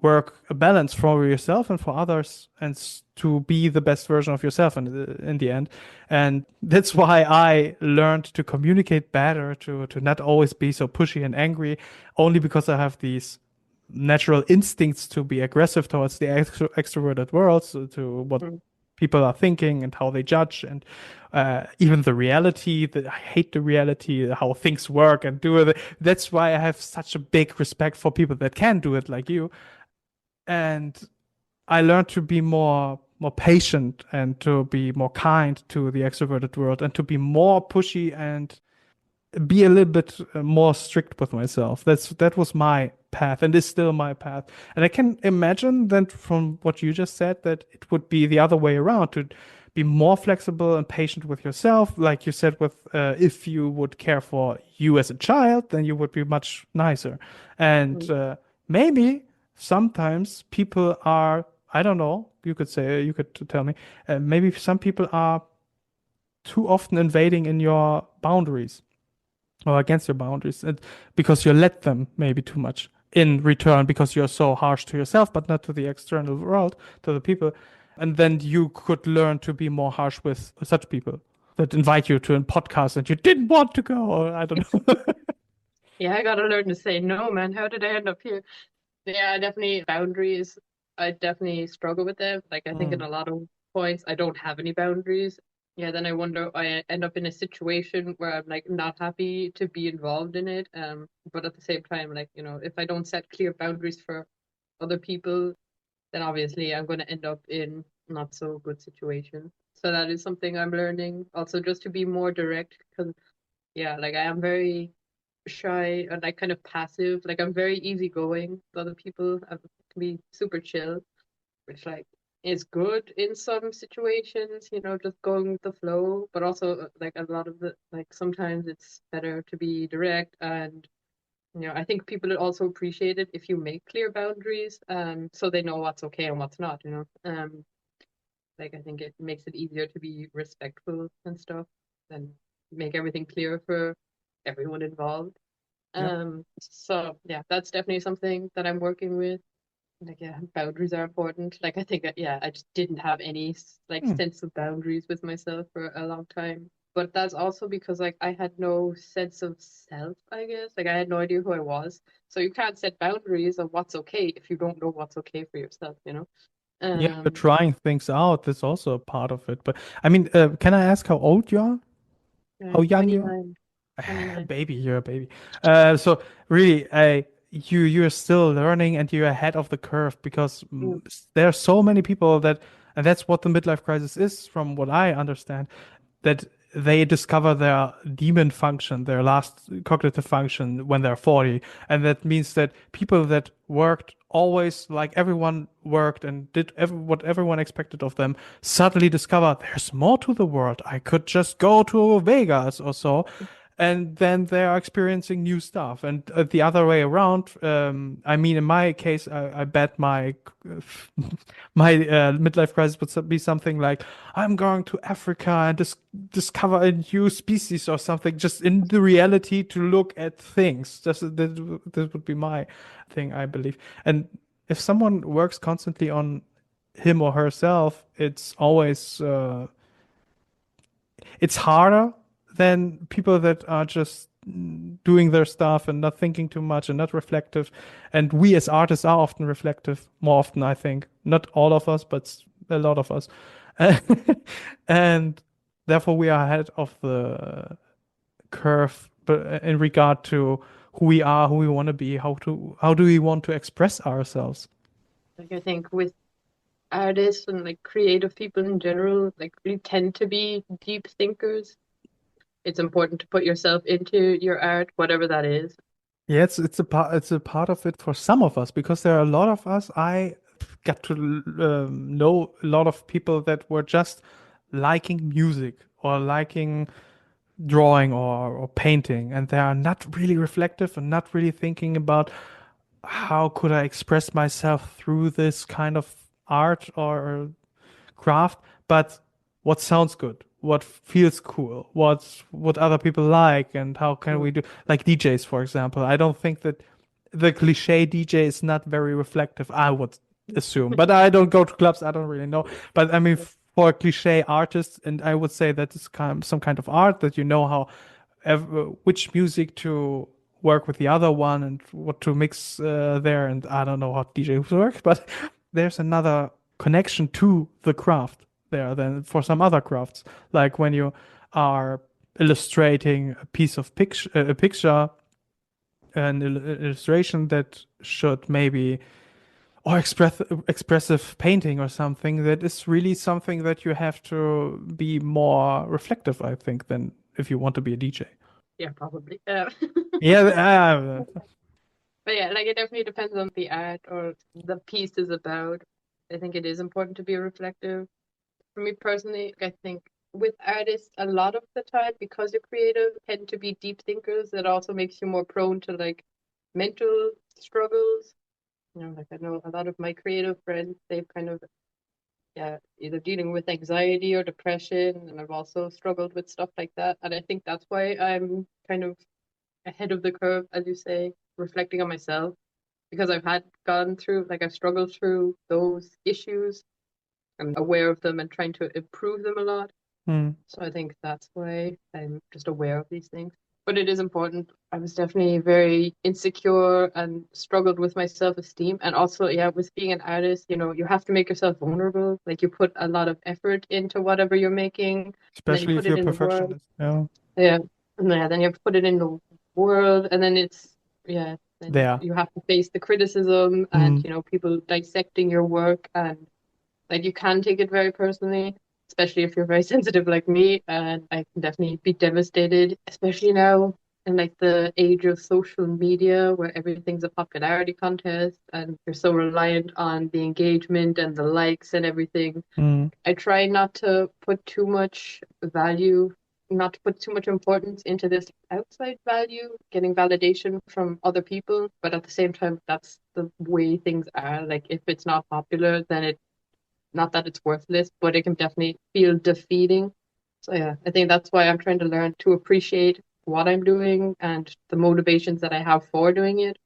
work a balance for yourself and for others, and to be the best version of yourself in the end. And that's why I learned to communicate better, to not always be so pushy and angry, only because I have these natural instincts to be aggressive towards the extroverted world, so to what people are thinking and how they judge, and even the reality, that I hate the reality, how things work and do it. That's why I have such a big respect for people that can do it like you. And I learned to be more patient, and to be more kind to the extroverted world, and to be more pushy, and be a little bit more strict with myself. That was my path, and is still my path. And I can imagine that from what you just said, that it would be the other way around, to be more flexible and patient with yourself. Like you said, with if you would care for you as a child, then you would be much nicer. And maybe sometimes people are, I don't know, you could tell me, maybe some people are too often invading in your boundaries, or against your boundaries, and because you let them maybe too much in return, because you're so harsh to yourself but not to the external world, to the people. And then you could learn to be more harsh with such people that invite you to a podcast and you didn't want to go, or I don't know. Yeah, I gotta learn to say no, man. How did I end up here? Yeah, definitely boundaries. I definitely struggle with them. Like I think in Mm, a lot of points I don't have any boundaries. Yeah, then I wonder I end up in a situation where I'm like not happy to be involved in it. But at the same time, like, if I don't set clear boundaries for other people, then obviously I'm gonna end up in not so good situations. So that is something I'm learning. Also just to be more direct, because yeah, like I am very shy and like kind of passive. Like I'm very easygoing with other people. I can be super chill, which like is good in some situations, just going with the flow. But also like a lot of the like sometimes it's better to be direct, and I think people also appreciate it if you make clear boundaries, so they know what's okay and what's not, like I think it makes it easier to be respectful and stuff, and make everything clear for everyone involved. yeah. So yeah, that's definitely something that I'm working with. Like, yeah, boundaries are important. Like, I think, yeah, I just didn't have any like Hmm. sense of boundaries with myself for a long time. But that's also because like I had no sense of self, I guess. Like I had no idea who I was. So you can't set boundaries of what's okay if you don't know what's okay for yourself, Yeah, you're Um, trying things out. That's also a part of it. But I mean, can I ask how old you are? How young you are? 29, 29. Baby, you're a baby. So really, you're still learning and you're ahead of the curve because Mm, there are so many people that, and that's what the midlife crisis is, from what I understand, that they discover their demon function, their last cognitive function when they're 40. And that means that people that worked always like everyone worked and did what everyone expected of them suddenly discover there's more to the world. I could just go to Vegas or so. And then they are experiencing new stuff. And the other way around, I mean, in my case, I bet my my midlife crisis would be something like, I'm going to Africa and discover a new species or something, just in the reality to look at things. Just that would be my thing, I believe. And if someone works constantly on him or herself, it's harder than people that are just doing their stuff and not thinking too much and not reflective. And we as artists are often reflective, more often, I think. Not all of us, but a lot of us. And therefore, we are ahead of the curve, but in regard to who we are, who we want to be, how do we want to express ourselves? like I think with artists and like creative people in general, like we tend to be deep thinkers. It's important to put yourself into your art, whatever that is. Yeah, it's a part of it for some of us because there are a lot of us. I got to know a lot of people that were just liking music or liking drawing or painting, and they are not really reflective and not really thinking about how could I express myself through this kind of art or craft, but what sounds good, what feels cool, what other people like, and how can we Mm. do like DJs, for example. I don't think that the cliche DJ is not very reflective, I would assume, but I don't go to clubs, I don't really know. But I mean, for a cliche artist, and I would say that it's kind of some kind of art that you know how which music to work with the other one and what to mix there. And I don't know how DJs work, but there's another connection to the craft there than for some other crafts. Like when you are illustrating a piece of picture, a picture, an illustration that should maybe or expressive painting or something that is really something that you have to be more reflective, I think, than if you want to be a DJ. Yeah, probably. Yeah, But yeah, like it definitely depends on the art or the piece is about. I think it is important to be reflective. For me personally, I think with artists, a lot of the time, because you're creative, tend to be deep thinkers. It also makes you more prone to like mental struggles. You know, like I know a lot of my creative friends, they've kind of yeah, either dealing with anxiety or depression, and I've also struggled with stuff like that. And I think that's why I'm kind of ahead of the curve, as you say, reflecting on myself because I've had gone through, like I've struggled through those issues. I'm aware of them and trying to improve them a lot. Hmm. So I think that's why I'm just aware of these things. But it is important. I was definitely very insecure and struggled with my self-esteem. And also, yeah, with being an artist, you know, you have to make yourself vulnerable. Like you put a lot of effort into whatever you're making, and then you Especially put if you're it a in the world. perfectionist. Yeah, Yeah. And yeah, then you have to put it in the world, and then it's yeah, then there. you have to face the criticism and Hmm. you know people dissecting your work, and like you can take it very personally, especially if you're very sensitive like me, and I can definitely be devastated, especially now in like the age of social media where everything's a popularity contest and you're so reliant on the engagement and the likes and everything. Hmm. I try not to put too much value, not to put too much importance into this outside value, getting validation from other people. But at the same time, that's the way things are. Like if it's not popular, then it, not that it's worthless, but it can definitely feel defeating. So yeah, I think that's why I'm trying to learn to appreciate what I'm doing and the motivations that I have for doing it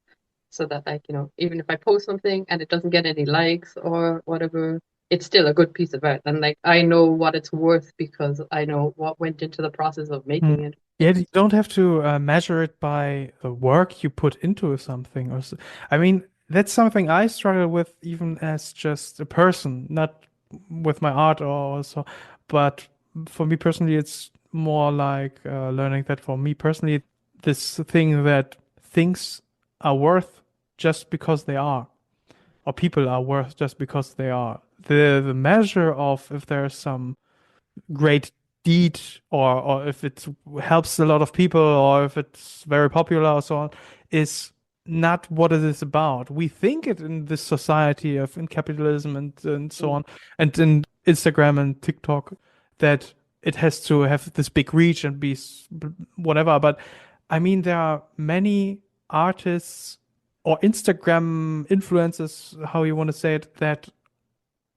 so that like, you know, even if I post something and it doesn't get any likes or whatever, it's still a good piece of art. And like I know what it's worth because I know what went into the process of Hmm. making it. Yeah, you don't have to measure it by the work you put into something. I mean, that's something I struggle with even as just a person, not with my art or so, but for me personally, it's more like learning that for me personally, this thing that things are worth just because they are, or people are worth just because they are. The measure of if there's some great deed or if it helps a lot of people or if it's very popular or so on is not what it is about. We think it in this society of in capitalism and so Mm, on and in Instagram and TikTok that it has to have this big reach and be whatever. But I mean, there are many artists or Instagram influencers, how you want to say it, that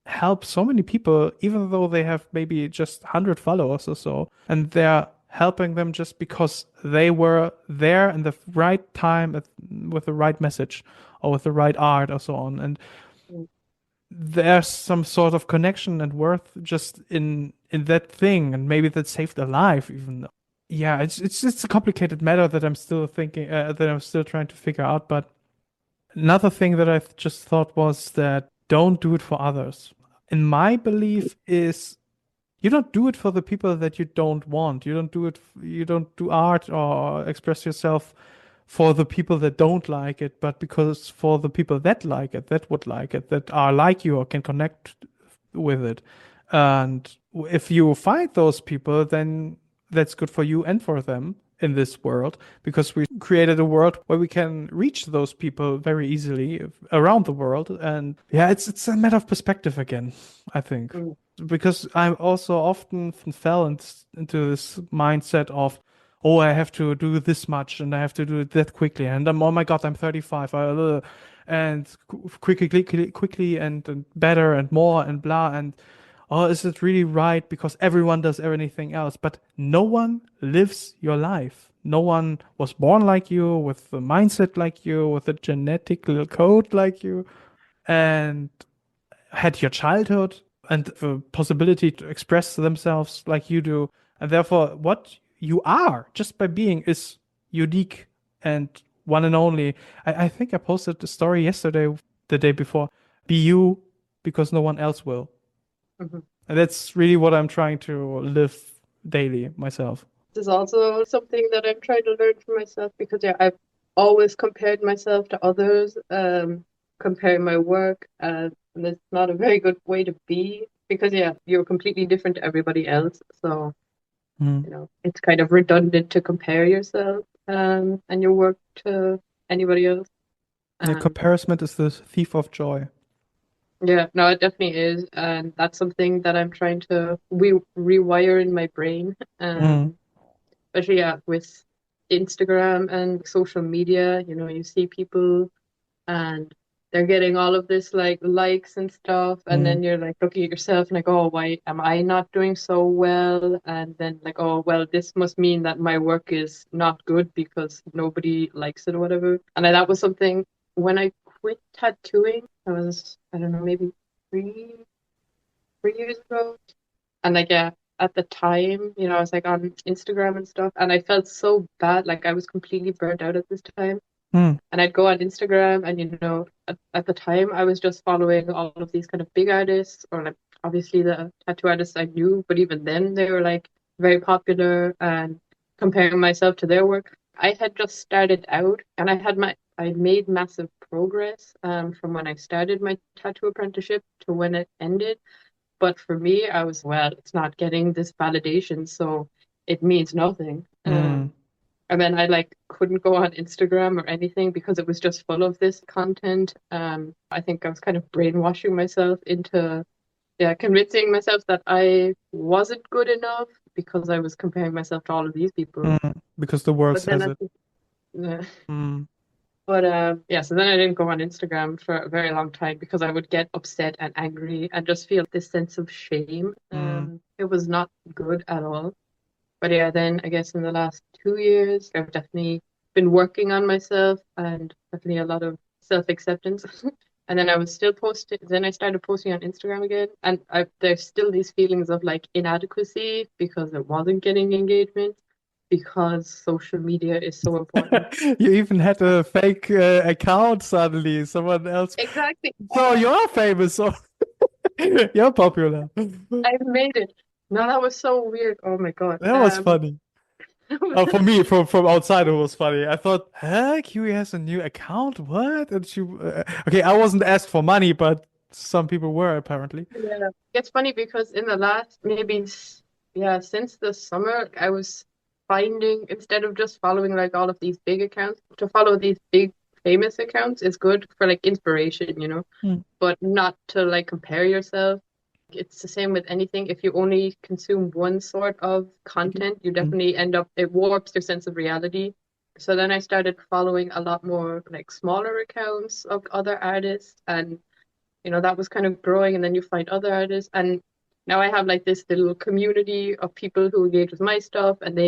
help so many people, even though they have maybe just 100 followers or so, and they're helping them just because they were there in the right time with the right message or with the right art or so on. And mm, there's some sort of connection and worth just in that thing, and maybe that saved a life even. Yeah, it's a complicated matter that I'm still thinking that I'm still trying to figure out. But another thing that I just thought was that don't do it for others. In my belief is you don't do it for the people that you don't want. You don't do art or express yourself for the people that don't like it, but because for the people that like it, that would like it, that are like you or can connect with it. And if you find those people, then that's good for you and for them in this world because we created a world where we can reach those people very easily around the world. And yeah, it's a matter of perspective again, I think. mm, Because I also often fell into this mindset of, oh, I have to do this much and I have to do it that quickly. And oh my God, I'm 35. And quickly and better and more and blah. And oh, is it really right? Because everyone does anything else. But no one lives your life. No one was born like you, with the mindset like you, with the genetic little code like you, and had your childhood and the possibility to express themselves like you do. And therefore, what you are just by being is unique and one and only. I think I posted the story yesterday, the day before. Be you because no one else will. mhm. And that's really what I'm trying to live daily myself. This is also something that I'm trying to learn for myself because yeah, I've always compared myself to others, comparing my work, and it's not a very good way to be because yeah, you're completely different to everybody else. So, Mm. you know, it's kind of redundant to compare yourself, and your work to anybody else. Yeah, And comparison is the thief of joy. yeah, no, it definitely is, and that's something that I'm trying to rewire in my brain. Mm. Especially yeah, with Instagram and social media, you know, you see people and they're getting all of this like likes and stuff, and Mm. then you're like looking at yourself and like, oh, why am I not doing so well? And then like, oh, well, this must mean that my work is not good because nobody likes it or whatever. And that was something when I quit tattooing, I don't know, maybe three, 3 years ago. And like, yeah, at the time, you know, I was like on Instagram and stuff, and I felt so bad. Like I was completely burnt out at this time. Mm. And I'd go on Instagram, and you know, at the time, I was just following all of these kind of big artists, or like obviously the tattoo artists I knew, but even then, they were like very popular, and comparing myself to their work. I had just started out, and I made massive progress from when I started my tattoo apprenticeship to when it ended. But for me, I was, well, it's not getting this validation, so it means nothing. Mm. And then I like couldn't go on Instagram or anything because it was just full of this content. I think I was kind of brainwashing myself into, yeah, convincing myself that I wasn't good enough because I was comparing myself to all of these people. Mm. Because the world But then says I it. think, yeah. Mm. But yeah, so then I didn't go on Instagram for a very long time because I would get upset and angry and just feel this sense of shame. Mm. It was not good at all. But yeah, then I guess in the last 2 years, I've definitely been working on myself and definitely a lot of self-acceptance. And then I was still posting, then I started posting on Instagram again. And there's still these feelings of like inadequacy because I wasn't getting engagement. because social media is so important. You even had a fake account suddenly. Someone else. Exactly. So you're famous. So you're popular. I've made it. No, that was so weird. Oh my God. That was funny. For me, from outside, it was funny. I thought, huh, Kiwi has a new account? What? And she, okay, I wasn't asked for money, but some people were apparently. Yeah. It's funny because in the last maybe yeah, since the summer, I was finding instead of just following like all of these big accounts, to follow these big famous accounts is good for like inspiration, Hmm. but not to like compare yourself. It's the same with anything. If you only consume one sort of content, you Hmm. definitely end up, it warps your sense of reality. So then I started following a lot more like smaller accounts of other artists, and that was kind of growing. And then you find other artists, and now I have like this little community of people who engage with my stuff, and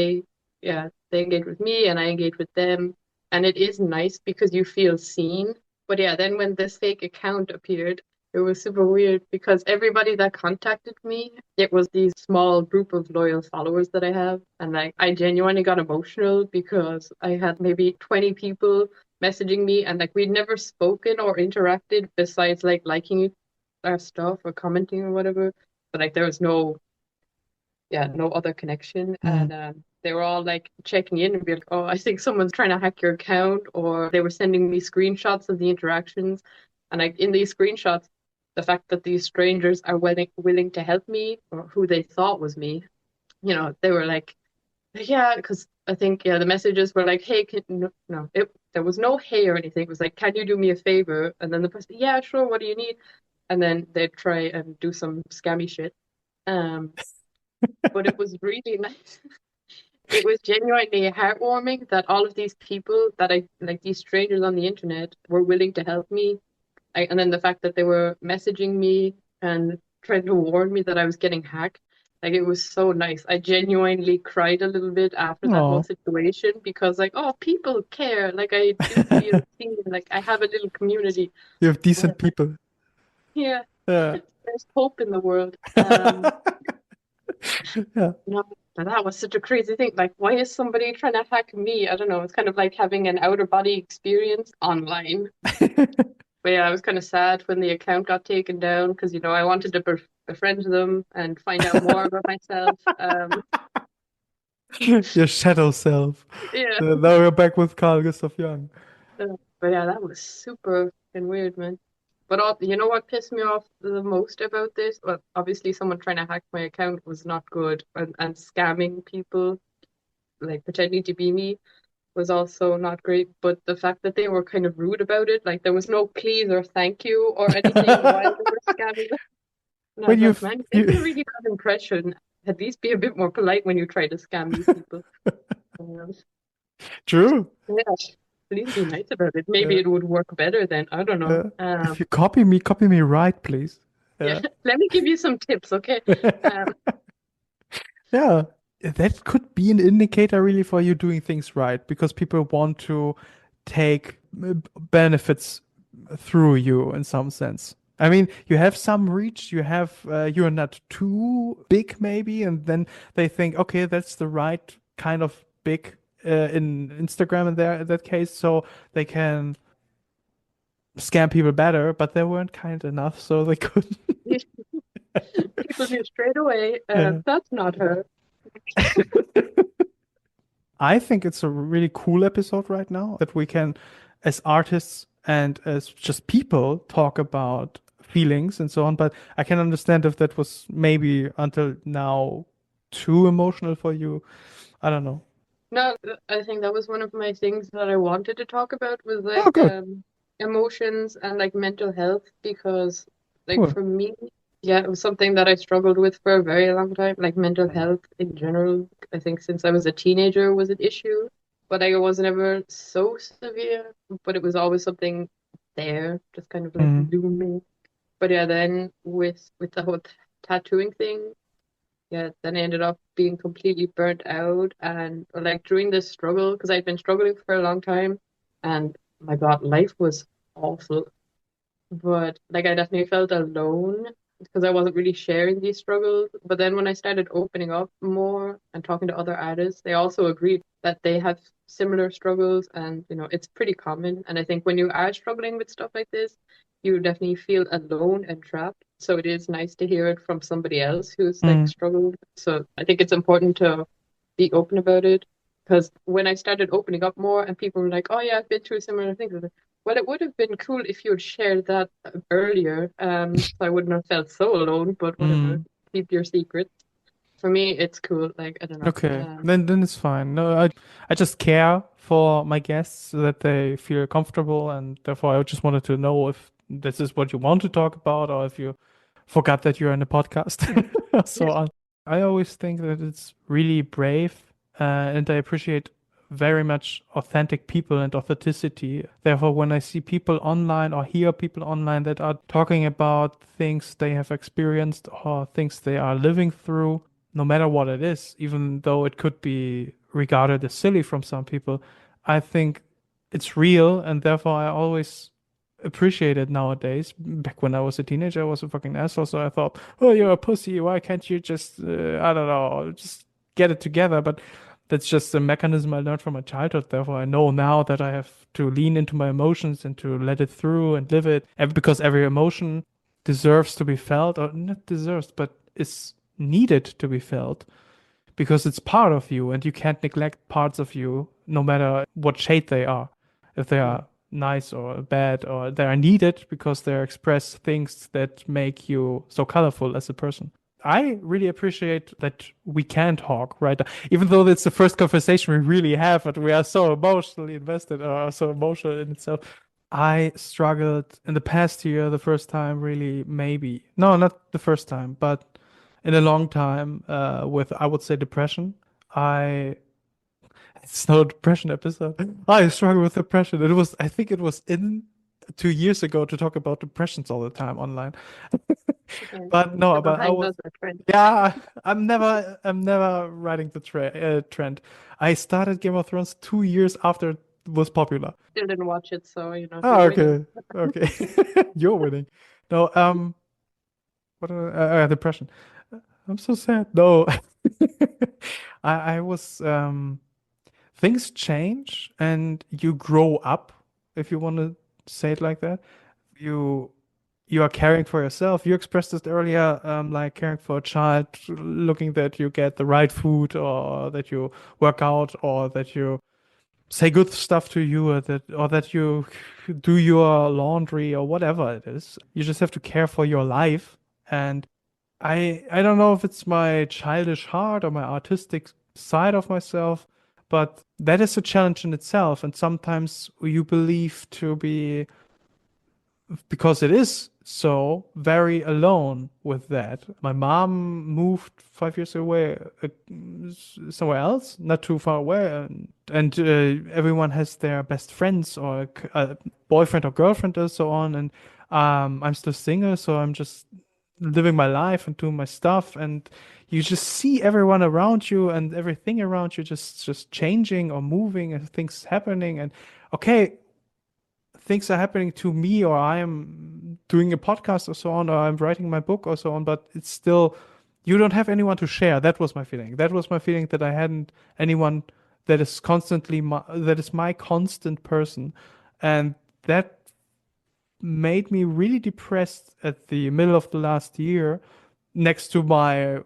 yeah, they engage with me and I engage with them. And it is nice because you feel seen. But yeah, then when this fake account appeared, it was super weird because everybody that contacted me, it was these small group of loyal followers that I have. And like I genuinely got emotional because I had maybe 20 people messaging me, and like we'd never spoken or interacted besides like liking our stuff or commenting or whatever. But like there was no other connection. Hmm. And they were all like checking in and be like, oh, I think someone's trying to hack your account, or they were sending me screenshots of the interactions. And like in these screenshots, the fact that these strangers are willing to help me, or who they thought was me, they were like, yeah, because I think, yeah, the messages were like, hey, no, no, there was no hey or anything. It was like, can you do me a favor? And then the person, yeah, sure, what do you need? And then they'd try and do some scammy shit. Um, but it was really nice. It was genuinely heartwarming that all of these people that I like, these strangers on the internet, were willing to help me. And then the fact that they were messaging me and trying to warn me that I was getting hacked, like it was so nice. I genuinely cried a little bit after that whole Oh. situation because, like, oh, people care. Like, I do feel seen. Like, I have a little community. You have Yeah, decent people. yeah, Yeah. there's hope in the world. Yeah. No, but that was such a crazy thing. Like, why is somebody trying to hack me? I don't know. It's kind of like having an outer body experience online. But yeah, I was kind of sad when the account got taken down because, I wanted to befriend them and find out more about myself. Your shadow self. Yeah. Now we're back with Carl Gustav Jung. But yeah, that was super and weird, man. But you know what pissed me off the most about this? Well, obviously, someone trying to hack my account was not good, and scamming people, like pretending to be me, was also not great. But the fact that they were kind of rude about it, like there was no please or thank you or anything while they were scamming. And I When was like, you've man, you you make a really bad impression. At least be a bit more polite when you try to scam these people. Um, true. yeah, please be nice about it. Maybe Uh, it would work better then. I don't know. if you copy me right, please. Yeah, Yeah. let me give you some tips, okay? Um, Yeah, that could be an indicator really for you doing things right because people want to take benefits through you in some sense. I mean, you have some reach, you're not too big maybe, and then they think, okay, that's the right kind of big in Instagram in that case, so they can scam people better, but they weren't kind enough, so they couldn't. people knew straight away, Yeah. that's not her. I think it's a really cool episode right now that we can, as artists and as just people, talk about feelings and so on. But I can understand if that was maybe until now too emotional for you. I don't know. No, I think that was one of my things that I wanted to talk about was Oh, like good. emotions and like mental health because like Cool. for me, yeah, it was something that I struggled with for a very long time. Like mental health in general, I think since I was a teenager was an issue, but like, it wasn't ever so severe, but it was always something there, just kind of like Mm. looming. But yeah, then with the whole tattooing thing, yeah, then I ended up being completely burnt out and like during this struggle, because I'd been struggling for a long time, and my God, life was awful. But like I definitely felt alone. because I wasn't really sharing these struggles. But then when I started opening up more and talking to other artists, they also agreed that they have similar struggles, and it's pretty common. And I think when you are struggling with stuff like this, you definitely feel alone and trapped. So it is nice to hear it from somebody else who's like Mm, struggled. So I think it's important to be open about it. Because when I started opening up more and people were like, oh yeah, I've been through similar things, I was like, well, it would have been cool if you had shared that earlier. So I wouldn't have felt so alone, but whatever. mm. Keep your secrets. For me, it's cool. Like, I don't know. Okay, then it's fine. No, I just care for my guests so that they feel comfortable, and therefore I just wanted to know if this is what you want to talk about, or if you forgot that you're in a podcast. So I always think that it's really brave, and I appreciate very much authentic people and authenticity. Therefore, when I see people online or hear people online that are talking about things they have experienced or things they are living through, no matter what it is, even though it could be regarded as silly from some people, I think it's real, and therefore I always appreciate it nowadays. Back when I was a teenager, I was a fucking asshole, so I thought, oh, you're a pussy. Why can't you just, I don't know, just get it together? But that's just a mechanism I learned from my childhood. Therefore, I know now that I have to lean into my emotions and to let it through and live it. Because every emotion deserves to be felt, or not deserves, but is needed to be felt because it's part of you and you can't neglect parts of you no matter what shade they are. If they Yeah. are nice or bad, or they are needed because they express things that make you so colorful as a person. I really appreciate that we can talk right now, even though it's the first conversation we really have, but we are so emotionally invested or so emotional in itself. I struggled in the past year, the first time, really, maybe. No, not the first time, but in a long time, with, I would say, depression. I, it's no depression episode. I struggle with depression. I think it was in 2 years ago to talk about depressions all the time online. Okay. But no, Get but I behind was, those are trends. yeah, I'm never riding the trend. I started Game of Thrones 2 years after it was popular. Still didn't watch it, so Oh, you're winning. okay. Okay. You're winning. No, what depression. I'm so sad. No. I was things change and you grow up, if you want to say it like that. You you are caring for yourself. You expressed this earlier, like caring for a child, looking that you get the right food or that you work out or that you say good stuff to you or that you do your laundry or whatever it is. You just have to care for your life. And I don't know if it's my childish heart or my artistic side of myself, but that is a challenge in itself. And sometimes you believe to be, because it is so, very alone with that. My mom moved 5 years away, somewhere else, not too far away, and everyone has their best friends or a boyfriend or girlfriend and so on. And I'm still single, so I'm just living my life and doing my stuff. And you just see everyone around you and everything around you just changing or moving and things happening. And okay, things are happening to me, or I am doing a podcast or so on, or I'm writing my book or so on, but it's still, you don't have anyone to share. That was my feeling. That was my feeling, that I hadn't anyone that is that is my constant person. And that made me really depressed at the middle of the last year, next to my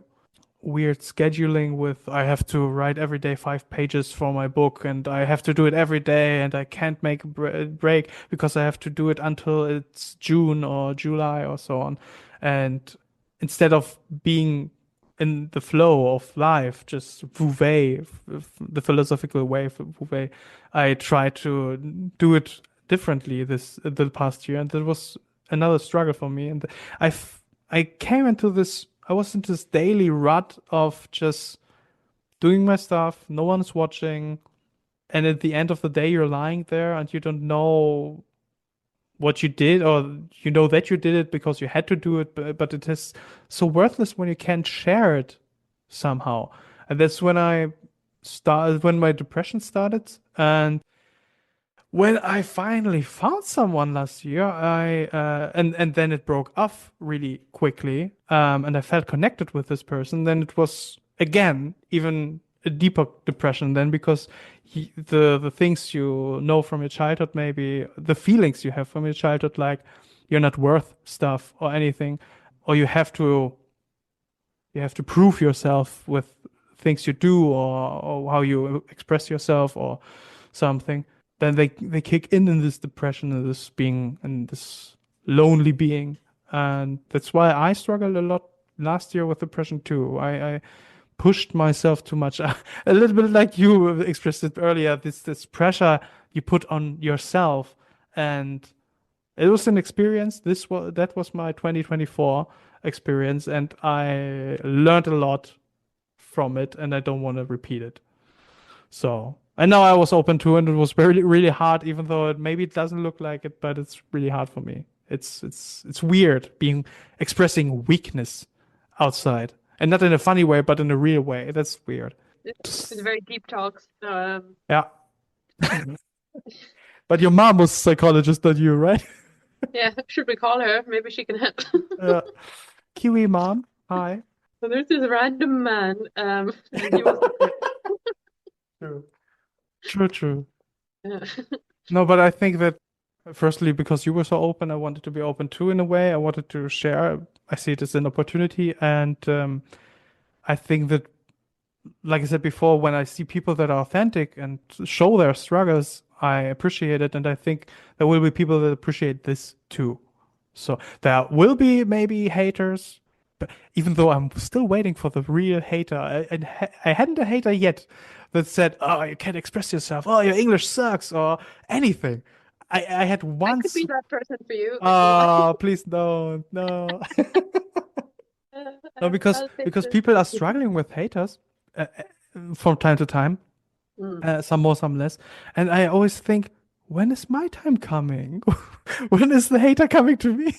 weird scheduling with, I have to write every day 5 pages for my book and I have to do it every day and I can't make a break because I have to do it until it's June or July or so on. And instead of being in the flow of life, just the philosophical way of Vouvet, I try to do it differently the past year, and that was another struggle for me. And I came into this. I was in this daily rut of just doing my stuff. No one's watching, and at the end of the day, you're lying there and you don't know what you did, or you know that you did it because you had to do it, but it is so worthless when you can't share it somehow. And that's when my depression started. And When I finally found someone last year, I and then it broke off really quickly, and I felt connected with this person. Then it was again even a deeper depression then because the things you know from your childhood, maybe the feelings you have from your childhood, like you're not worth stuff or anything, or you have to prove yourself with things you do or how you express yourself or something, then they kick in this depression and this being and this lonely being. And that's why I struggled a lot last year with depression too. I pushed myself too much. A little bit like you expressed it earlier, this pressure you put on yourself. And it was an experience. That was my 2024 experience, and I learned a lot from it, and I don't want to repeat it. So I know I was open to, and it was very really hard, even though it doesn't look like it, but it's really hard for me. It's weird being expressing weakness outside, and not in a funny way, but in a real way. That's weird. It's very deep talks. Yeah, but your mom was a psychologist, not you, right? Yeah, should we call her? Maybe she can help. Uh, Kiwi mom, hi. So there's this random man, and he was depressed. True. True, true. Yeah. No, but I think that firstly, because you were so open, I wanted to be open too in a way. I wanted to share. I see it as an opportunity, and I think that, like I said before, when I see people that are authentic and show their struggles, I appreciate it, and I think there will be people that appreciate this too. So there will be maybe haters, but even though I'm still waiting for the real hater, I hadn't a hater yet that said, "Oh, you can't express yourself. Oh, your English sucks," or anything. I had I could once. be that person for you if you want. Oh, please don't, no, no, I'll take because this. people are struggling with haters from time to time. Mm. Some more, some less, and I always think, when is my time coming? When is the hater coming to me?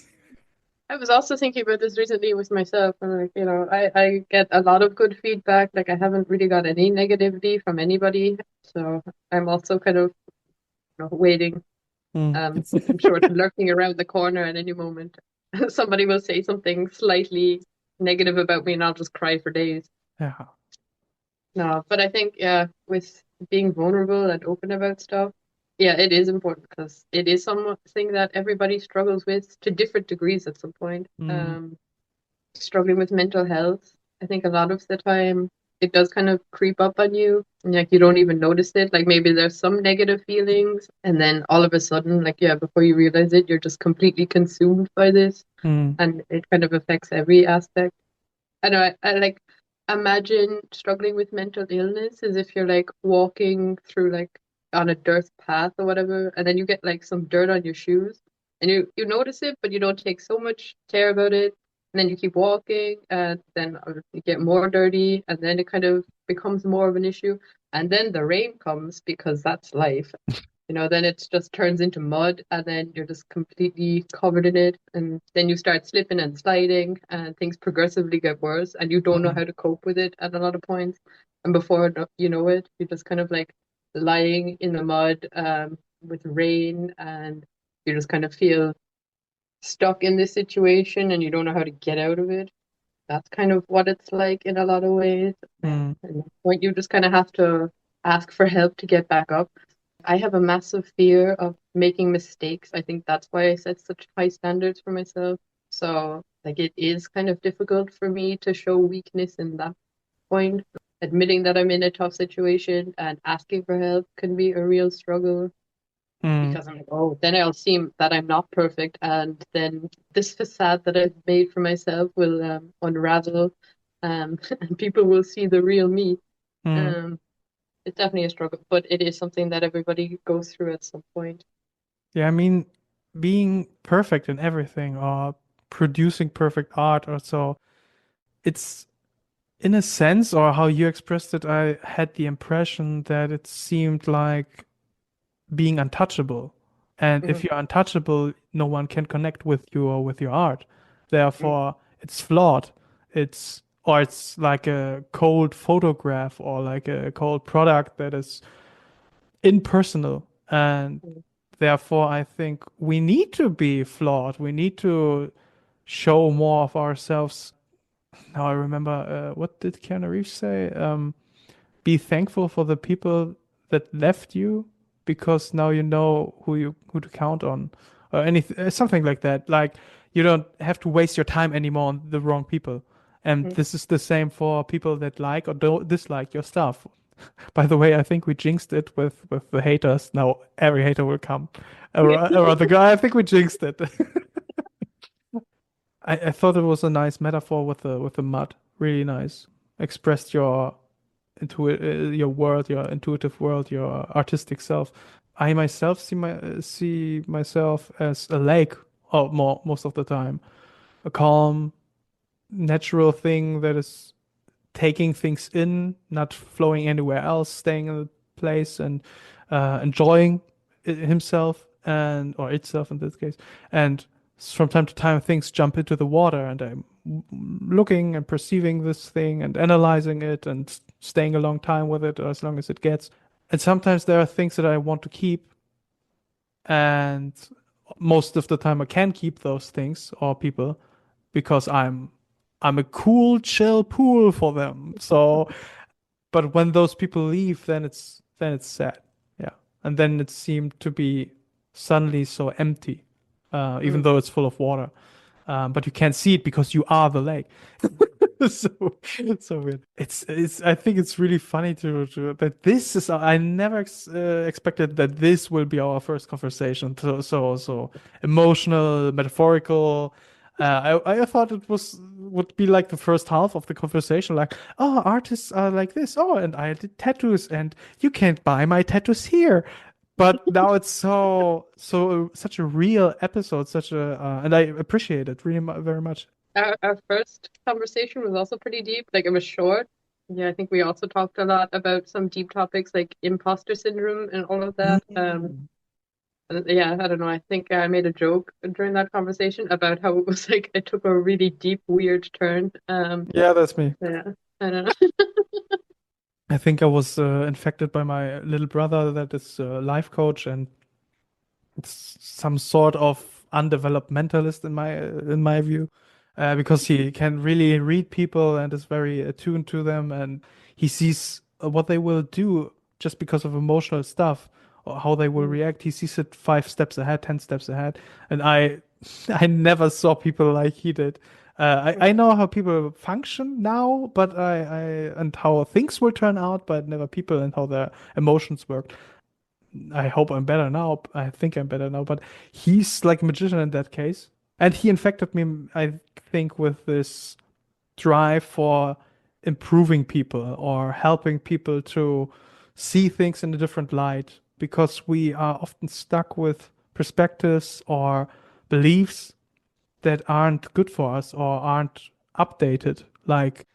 I was also thinking about this recently with myself, and like, I get a lot of good feedback. Like, I haven't really got any negativity from anybody, so I'm also kind of, waiting. Mm. I'm sure it's lurking around the corner at any moment. Somebody will say something slightly negative about me, and I'll just cry for days. Yeah. No, but I think, yeah, with being vulnerable and open about stuff, yeah, it is important because it is something that everybody struggles with to different degrees at some point. Mm. Struggling with mental health, I think a lot of the time it does kind of creep up on you, and like you don't even notice it. Like maybe there's some negative feelings, and then all of a sudden, like, yeah, before you realize it, you're just completely consumed by this, Mm. and it kind of affects every aspect. I know, I like imagine struggling with mental illness as if you're like walking through like on a dirt path or whatever, and then you get like some dirt on your shoes, and you notice it, but you don't take so much care about it, and then you keep walking, and then you get more dirty, and then it kind of becomes more of an issue, and then the rain comes because that's life. Then it just turns into mud and then you're just completely covered in it. And then you start slipping and sliding and things progressively get worse and you don't know Mm. how to cope with it at a lot of points. And before you know it, you're just kind of like lying in the mud with rain and you just kind of feel stuck in this situation and you don't know how to get out of it. That's kind of what it's like in a lot of ways. Mm. And at that point, you just kind of have to ask for help to get back up. I have a massive fear of making mistakes. I think that's why I set such high standards for myself. So, like, it is kind of difficult for me to show weakness in that point. Admitting that I'm in a tough situation and asking for help can be a real struggle Mm. because I'm like, oh, then I'll seem that I'm not perfect, and then this facade that I've made for myself will unravel, and people will see the real me. Mm. Um, it's definitely a struggle, but it is something that everybody goes through at some point. Yeah, I mean, being perfect in everything or producing perfect art or so, it's in a sense, or how you expressed it, I had the impression that it seemed like being untouchable. And Mhm. if you're untouchable, no one can connect with you or with your art. Mm. Therefore, it's flawed. It's like a cold photograph or like a cold product that is impersonal. And therefore, I think we need to be flawed. We need to show more of ourselves. Now I remember, what did Keanu Reeves say? Be thankful for the people that left you because now you know who to count on, or anything, something like that. Like you don't have to waste your time anymore on the wrong people. And Mm. this is the same for people that like or don't dislike your stuff. By the way, I think we jinxed it with the haters. Now every hater will come around the guy. I think we jinxed it. I thought it was a nice metaphor with the mud. Really nice. Expressed your world, your intuitive world, your artistic self. I myself see myself as a lake, most of the time, a calm, natural thing that is taking things in, not flowing anywhere else, staying in the place and enjoying himself and or itself in this case. And from time to time, things jump into the water, and I'm looking and perceiving this thing and analyzing it and staying a long time with it, or as long as it gets. And sometimes there are things that I want to keep, and most of the time I can keep those things or people because I'm a cool, chill pool for them. So but when those people leave, then it's sad. Yeah. And then it seemed to be suddenly so empty, even Mm. though it's full of water. But you can't see it because you are the lake. So so weird. It's I think it's really funny to that this is I never expected that this will be our first conversation. So emotional, metaphorical. I thought it would be like the first half of the conversation, like, oh, artists are like this. Oh, and I did tattoos, and you can't buy my tattoos here. But now it's such a real episode, and I appreciate it really very much. Our first conversation was also pretty deep. Like it was short. Yeah, I think we also talked a lot about some deep topics like imposter syndrome and all of that. Mm. And yeah, I don't know. I think I made a joke during that conversation about how it was like it took a really deep, weird turn. Yeah, that's me. Yeah, I don't know. I think I was infected by my little brother that is a life coach, and it's some sort of undeveloped mentalist in my view, because he can really read people and is very attuned to them, and he sees what they will do just because of emotional stuff or how they will Mm, react. He sees it 5 steps ahead, 10 steps ahead, and I I never saw people like he did. I mm. know how people function now, but I and how things will turn out, but never people and how their emotions work. I hope I'm better now. I think I'm better now, but he's like a magician in that case. And he infected me, I think, with this drive for improving people or helping people to see things in a different light because we are often stuck with perspectives or beliefs that aren't good for us or aren't updated. Like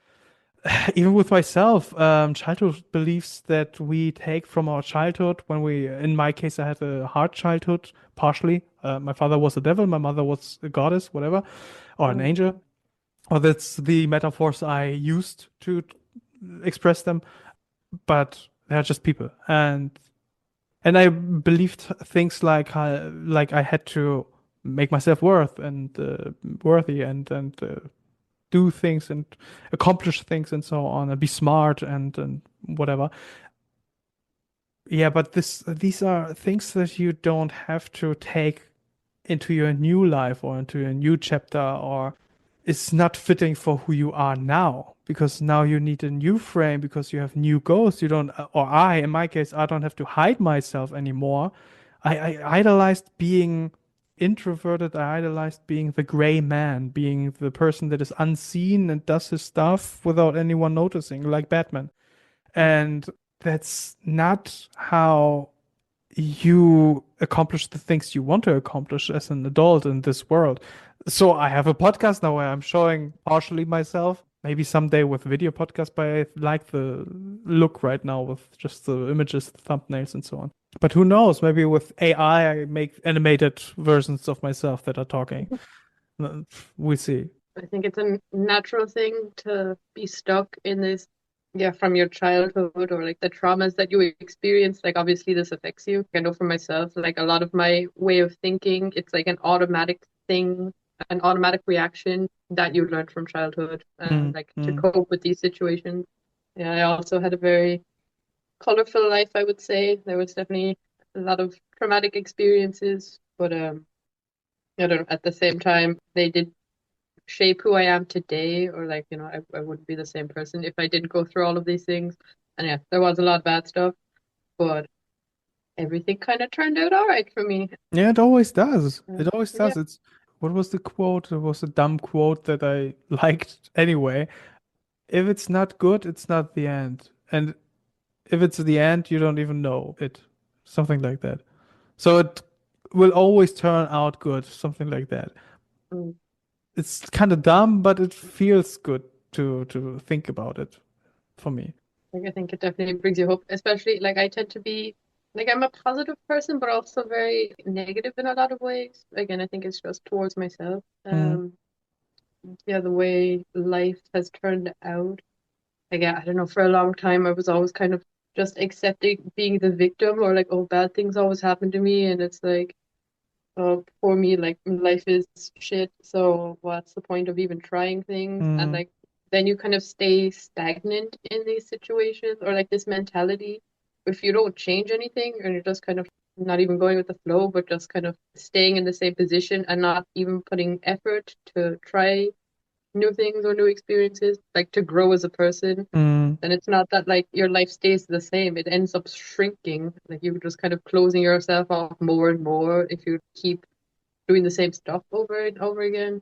even with myself, childhood beliefs that we take from our childhood. In my case, I had a hard childhood, partially. My father was a devil, my mother was a goddess, whatever, or an Mm. angel. Or that's the metaphors I used to express them, but they're just people. And I believed things like I had to make myself worthy and do things and accomplish things and so on and be smart and whatever. Yeah, but these are things that you don't have to take into your new life or into a new chapter, or it's not fitting for who you are now because now you need a new frame because you have new goals. You don't, or in my case, I don't have to hide myself anymore. I idolized being introverted. I idolized being the gray man, being the person that is unseen and does his stuff without anyone noticing, like Batman. And that's not how you accomplish the things you want to accomplish as an adult in this world. So I have a podcast now where I'm showing partially myself. Maybe someday with video podcast, but I like the look right now with just the images, the thumbnails, and so on. But who knows? Maybe with AI, I make animated versions of myself that are talking. We see. I think it's a natural thing to be stuck in this yeah, from your childhood or like the traumas that you experience, like obviously this affects you. I know for myself, like a lot of my way of thinking, it's like an automatic thing, an automatic reaction that you learned from childhood, Mm, like to mm. cope with these situations. Yeah, I also had a very colorful life, I would say. There was definitely a lot of traumatic experiences, but I don't know, at the same time, they did shape who I am today, or like, I wouldn't be the same person if I didn't go through all of these things. And yeah, there was a lot of bad stuff, but everything kind of turned out all right for me. Yeah, it always does. It always Yeah. does. It's what was the quote? It was a dumb quote that I liked anyway. If it's not good, it's not the end. And if it's the end, you don't even know it. Something like that. So it will always turn out good, something like that. Mm. It's kind of dumb, but it feels good to think about it for me. Like I think it definitely brings you hope, especially like I tend to be like I'm a positive person, but also very negative in a lot of ways. Again, I think it's just towards myself. Mm, Yeah, the way life has turned out. Like, yeah, I don't know, for a long time I was always kind of just accepting being the victim or like, oh, bad things always happen to me, and it's like, oh, for me, like life is shit, so what's the point of even trying things? And mm, like then you kind of stay stagnant in these situations or like this mentality. If you don't change anything and you're just kind of not even going with the flow, but just kind of staying in the same position and not even putting effort to try new things or new experiences, like to grow as a person, mm, then it's not that like your life stays the same. It ends up shrinking. Like you're just kind of closing yourself off more and more if you keep doing the same stuff over and over again.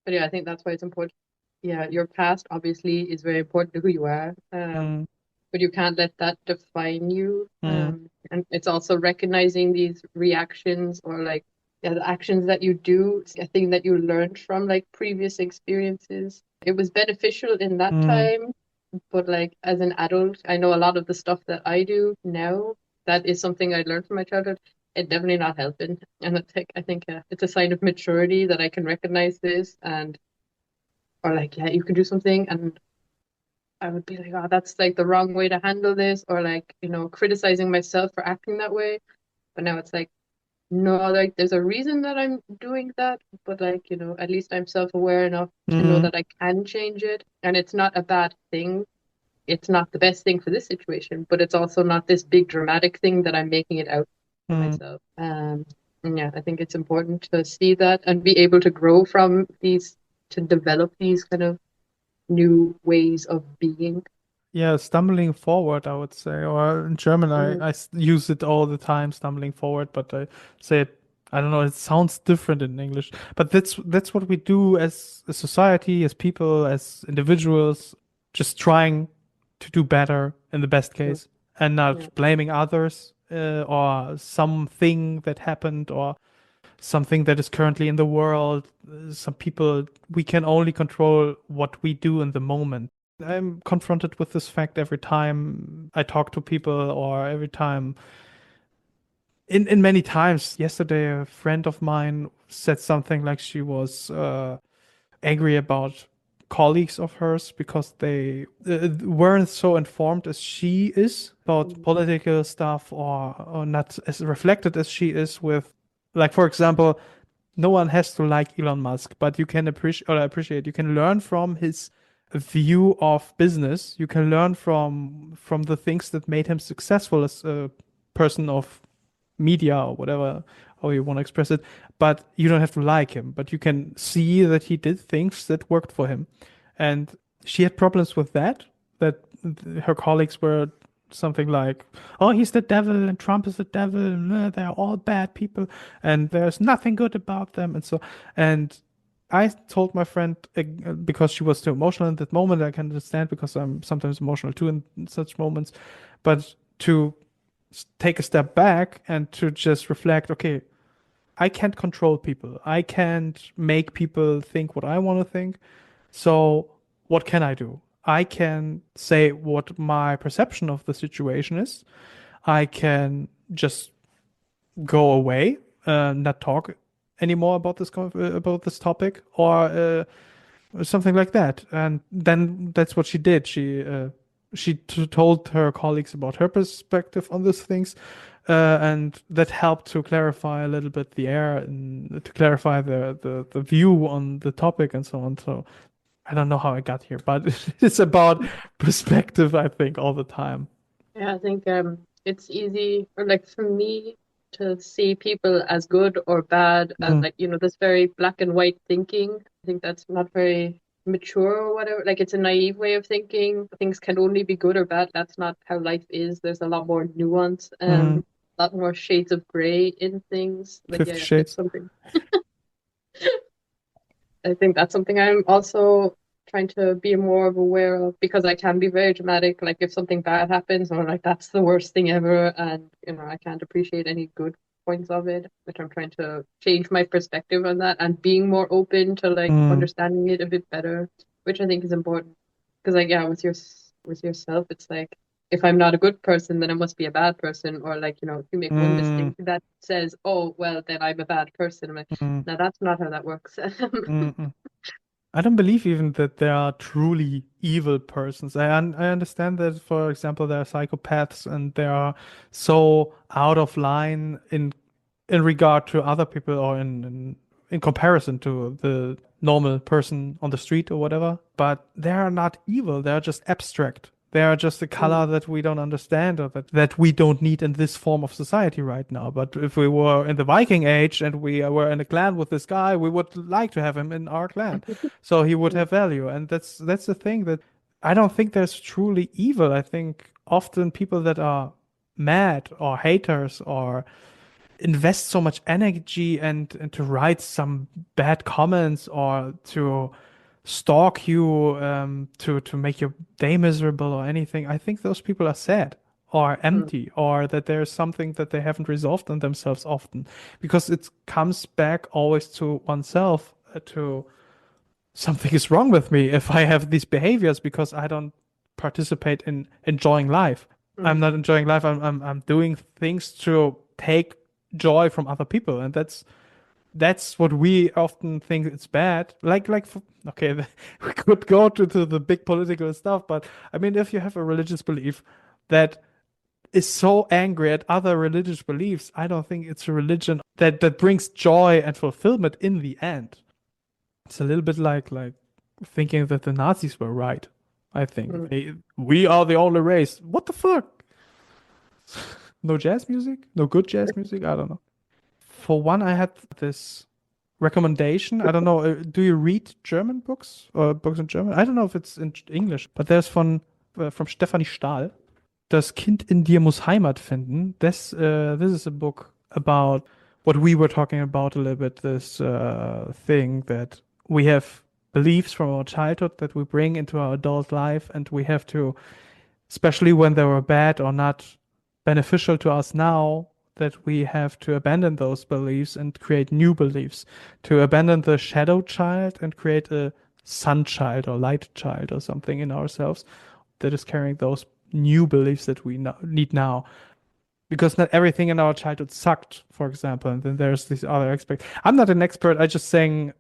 But yeah, I think that's why it's important. Yeah, your past obviously is very important to who you are. mm, But you can't let that define you. mm, And it's also recognizing these reactions or like yeah, the actions that you do, a thing that you learned from like previous experiences. It was beneficial in that mm, time, but like as an adult, I know a lot of the stuff that I do now, that is something I learned from my childhood. It definitely not helping. And I think it's a sign of maturity that I can recognize this and or like yeah, you can do something and I would be like, oh, that's like the wrong way to handle this, or like, criticizing myself for acting that way. But now it's like, no, like there's a reason that I'm doing that, but like, at least I'm self-aware enough to know mm, that I can change it. And it's not a bad thing. It's not the best thing for this situation, but it's also not this big dramatic thing that I'm making it out for mm. myself. And yeah, I think it's important to see that and be able to grow from these, to develop these kind of new ways of being. Yeah, stumbling forward, I would say. Or in German, Mm, use it all the time, stumbling forward, but I say it, I don't know, it sounds different in English. But that's what we do as a society, as people, as individuals, just trying to do better in the best mm, case and yeah. not blaming others or something that happened or something that is currently in the world. Some people, we can only control what we do in the moment. I'm confronted with this fact every time I talk to people or every time in many times. Yesterday, a friend of mine said something like she was angry about colleagues of hers because they weren't so informed as she is about Mm, political stuff or not as reflected as she is with, like, for example, no one has to like Elon Musk, but you can appreciate, you can learn from his view of business. You can learn from the things that made him successful as a person of media or whatever, how you want to express it. But you don't have to like him, but you can see that he did things that worked for him. And she had problems with that her colleagues were something like, oh, he's the devil and Trump is the devil and they're all bad people and there's nothing good about them. And I told my friend, because she was too emotional in that moment, I can understand because I'm sometimes emotional too in such moments, but to take a step back and to just reflect, okay, I can't control people. I can't make people think what I want to think. So what can I do? I can say what my perception of the situation is. I can just go away, not talk anymore about about this topic, or something like that. And then that's what she did. She She told her colleagues about her perspective on these things, and that helped to clarify a little bit the air and to clarify the view on the topic and so on. So I don't know how I got here, but it's about perspective, I think, all the time. Yeah, I think it's easy, or like for me, to see people as good or bad, as Mm, like, this very black and white thinking. I think that's not very mature or whatever. Like it's a naive way of thinking. Things can only be good or bad. That's not how life is. There's a lot more nuance, mm, a lot more shades of gray in things. Like, 50 yeah, it's Shades. something. I think that's something I'm also trying to be more of aware of because I can be very dramatic. Like if something bad happens, or like that's the worst thing ever, and I can't appreciate any good points of it, which I'm trying to change my perspective on that and being more open to like Mm, understanding it a bit better, which I think is important. Because like yeah, with yourself, it's like if I'm not a good person, then I must be a bad person, or like if you make one mm, mistake that says, oh well, then I'm a bad person. I'm like, mm, no, that's not how that works. mm. I don't believe even that there are truly evil persons. I understand that, for example, there are psychopaths and they are so out of line in regard to other people or in comparison to the normal person on the street or whatever. But they are not evil. They are just abstract. They are just a color Mm. that we don't understand or that we don't need in this form of society right now. But if we were in the Viking age and we were in a clan with this guy, we would like to have him in our clan. So he would have value. And that's the thing that I don't think there's truly evil. I think often people that are mad or haters or invest so much energy and to write some bad comments or to stalk you to make your day miserable or anything. I think those people are sad or Mm. empty or that there's something that they haven't resolved in themselves often because it comes back always to oneself to something is wrong with me if I have these behaviors because I don't participate in enjoying life. I'm Mm. not enjoying life. I'm doing things to take joy from other people, and that's what we often think it's bad. Okay, we could go to the big political stuff, but I mean, if you have a religious belief that is so angry at other religious beliefs, I don't think it's a religion that brings joy and fulfillment in the end. It's a little bit like thinking that the Nazis were right. I think Mm. we are the only race. What the fuck? No jazz music? No good jazz music? I don't know. For one, I had this recommendation. I don't know. Do you read German books or books in German? I don't know if it's in English, but there's from Stefanie Stahl. Das Kind in dir muss Heimat finden. This is a book about what we were talking about a little bit. This thing that we have beliefs from our childhood that we bring into our adult life, and we have to, especially when they were bad or not beneficial to us now, that we have to abandon those beliefs and create new beliefs, to abandon the shadow child and create a sun child or light child or something in ourselves that is carrying those new beliefs that we need now. Because not everything in our childhood sucked, for example, and then there's these other aspects. I'm not an expert. I just saying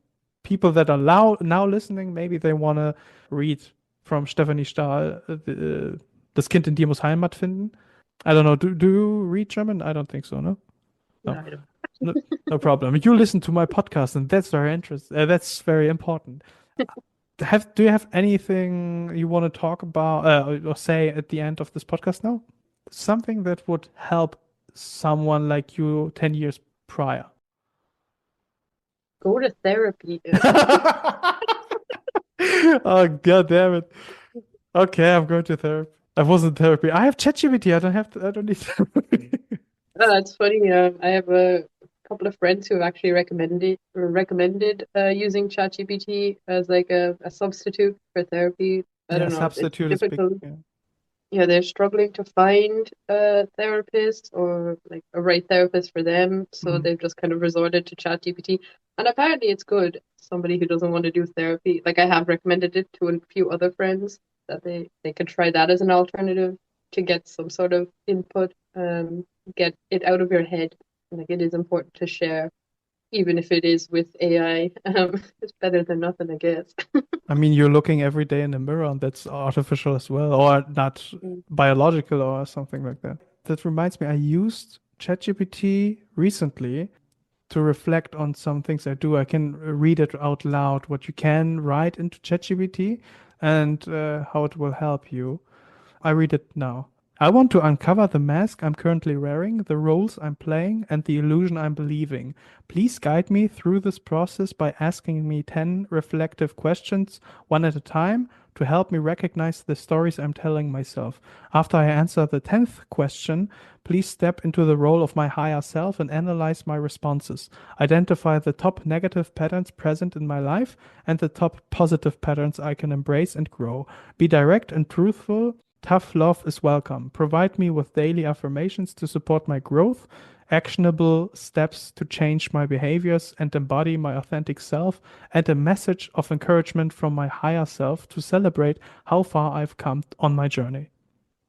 people that are now listening, maybe they want to read from Stephanie Stahl, Das Kind in dir muss Heimat finden. I don't know. Do you read German? I don't think so. No, No, no, I don't. no, no problem. You listen to my podcast, and that's very interesting. That's very important. Do you have anything you want to talk about or say at the end of this podcast now? Something that would help someone like you 10 years prior. Go to therapy. Oh, god damn it. Okay, I'm going to therapy. I was in therapy. I have ChatGPT. I don't need therapy. That's funny. I have a couple of friends who have actually recommended using ChatGPT as like a substitute for therapy. I Yeah, don't know. It's substitute is big. difficult. Yeah. Yeah, they're struggling to find a therapist or like a right therapist for them, so Mm. they've just kind of resorted to ChatGPT. And apparently it's good. Somebody who doesn't want to do therapy, like I have recommended it to a few other friends that they could try that as an alternative to get some sort of input, get it out of your head. Like it is important to share. even if it is with AI. It's better than nothing, I guess. I mean, you're looking every day in the mirror, and that's artificial as well, or not Mm. biological or something like that. That reminds me, I used ChatGPT recently to reflect on some things I do. I can read it out loud, what you can write into ChatGPT and how it will help you. I read it now. I want to uncover the mask I'm currently wearing, the roles I'm playing, and the illusion I'm believing. Please guide me through this process by asking me 10 reflective questions, one at a time, to help me recognize the stories I'm telling myself. After I answer the 10th question, please step into the role of my higher self and analyze my responses. Identify the top negative patterns present in my life and the top positive patterns I can embrace and grow. Be direct and truthful. Tough love is welcome. Provide me with daily affirmations to support my growth, actionable steps to change my behaviors and embody my authentic self, and a message of encouragement from my higher self to celebrate how far I've come on my journey.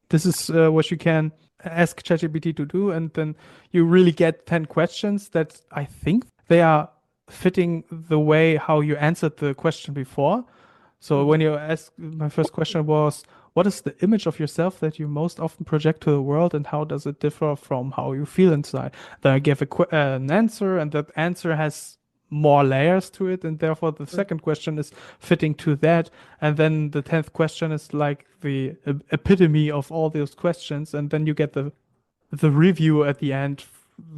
This is what you can ask ChatGPT to do, and then you really get 10 questions that I think they are fitting the way how you answered the question before. So when Mhm. you ask, my first question was, what is the image of yourself that you most often project to the world, and how does it differ from how you feel inside? Then I gave an answer, and that answer has more layers to it, and therefore the second question is fitting to that. And then the 10th question is like the epitome of all those questions, and then you get the review at the end,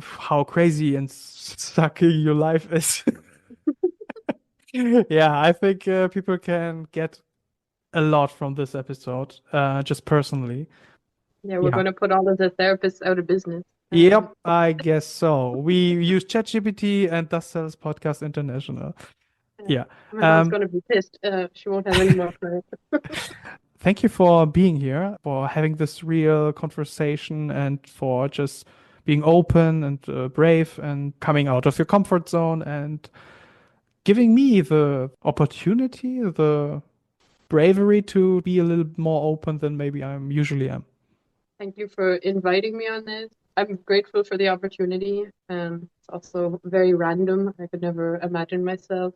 how crazy and sucky your life is. Yeah, I think people can get a lot from this episode, just personally. Yeah, we're Yeah. going to put all of the therapists out of business. Yep, I guess so. We use ChatGPT and Das Cells Podcast International. Yeah. Yeah. My mom's Um, going to be pissed. She won't have any more clients. Thank you for being here, for having this real conversation, and for just being open and brave and coming out of your comfort zone and giving me the opportunity, the bravery to be a little more open than maybe I'm usually am. Thank you for inviting me on this. I'm grateful for the opportunity. It's also very random. I could never imagine myself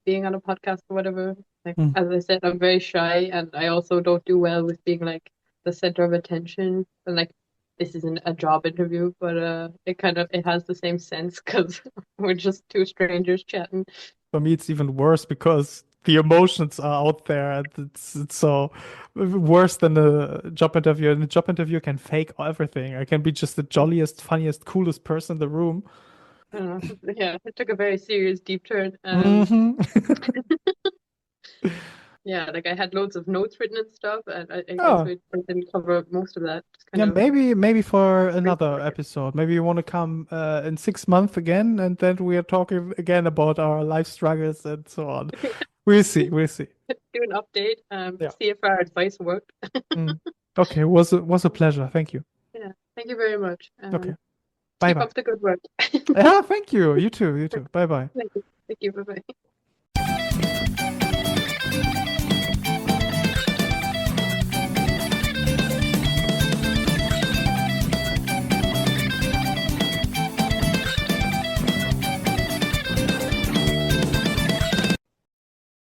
being on a podcast or whatever. Like, Mm. as I said, I'm very shy, and I also don't do well with being like the center of attention. And like, this isn't a job interview, but it has the same sense because we're just two strangers chatting. For me, it's even worse because the emotions are out there, and it's so worse than a job interview. In a job interview, I can fake everything. I can be just the jolliest, funniest, coolest person in the room. I don't know. Yeah, it took a very serious deep turn. Hmm. Yeah, like I had loads of notes written and stuff, and I guess Oh, we didn't cover most of that. Just kind yeah, of maybe for another straightforward. episode. Maybe you want to come in 6 months again, and then we are talking again about our life struggles and so on. We'll see. We'll see. Do an update, Yeah. see if our advice worked. Mm. Okay. Was a pleasure. Thank you. Yeah, thank you very much. Okay. Bye Keep bye. up the good work. Yeah. Thank you. You too. You too. Bye bye. Thank you. Thank you. Bye bye.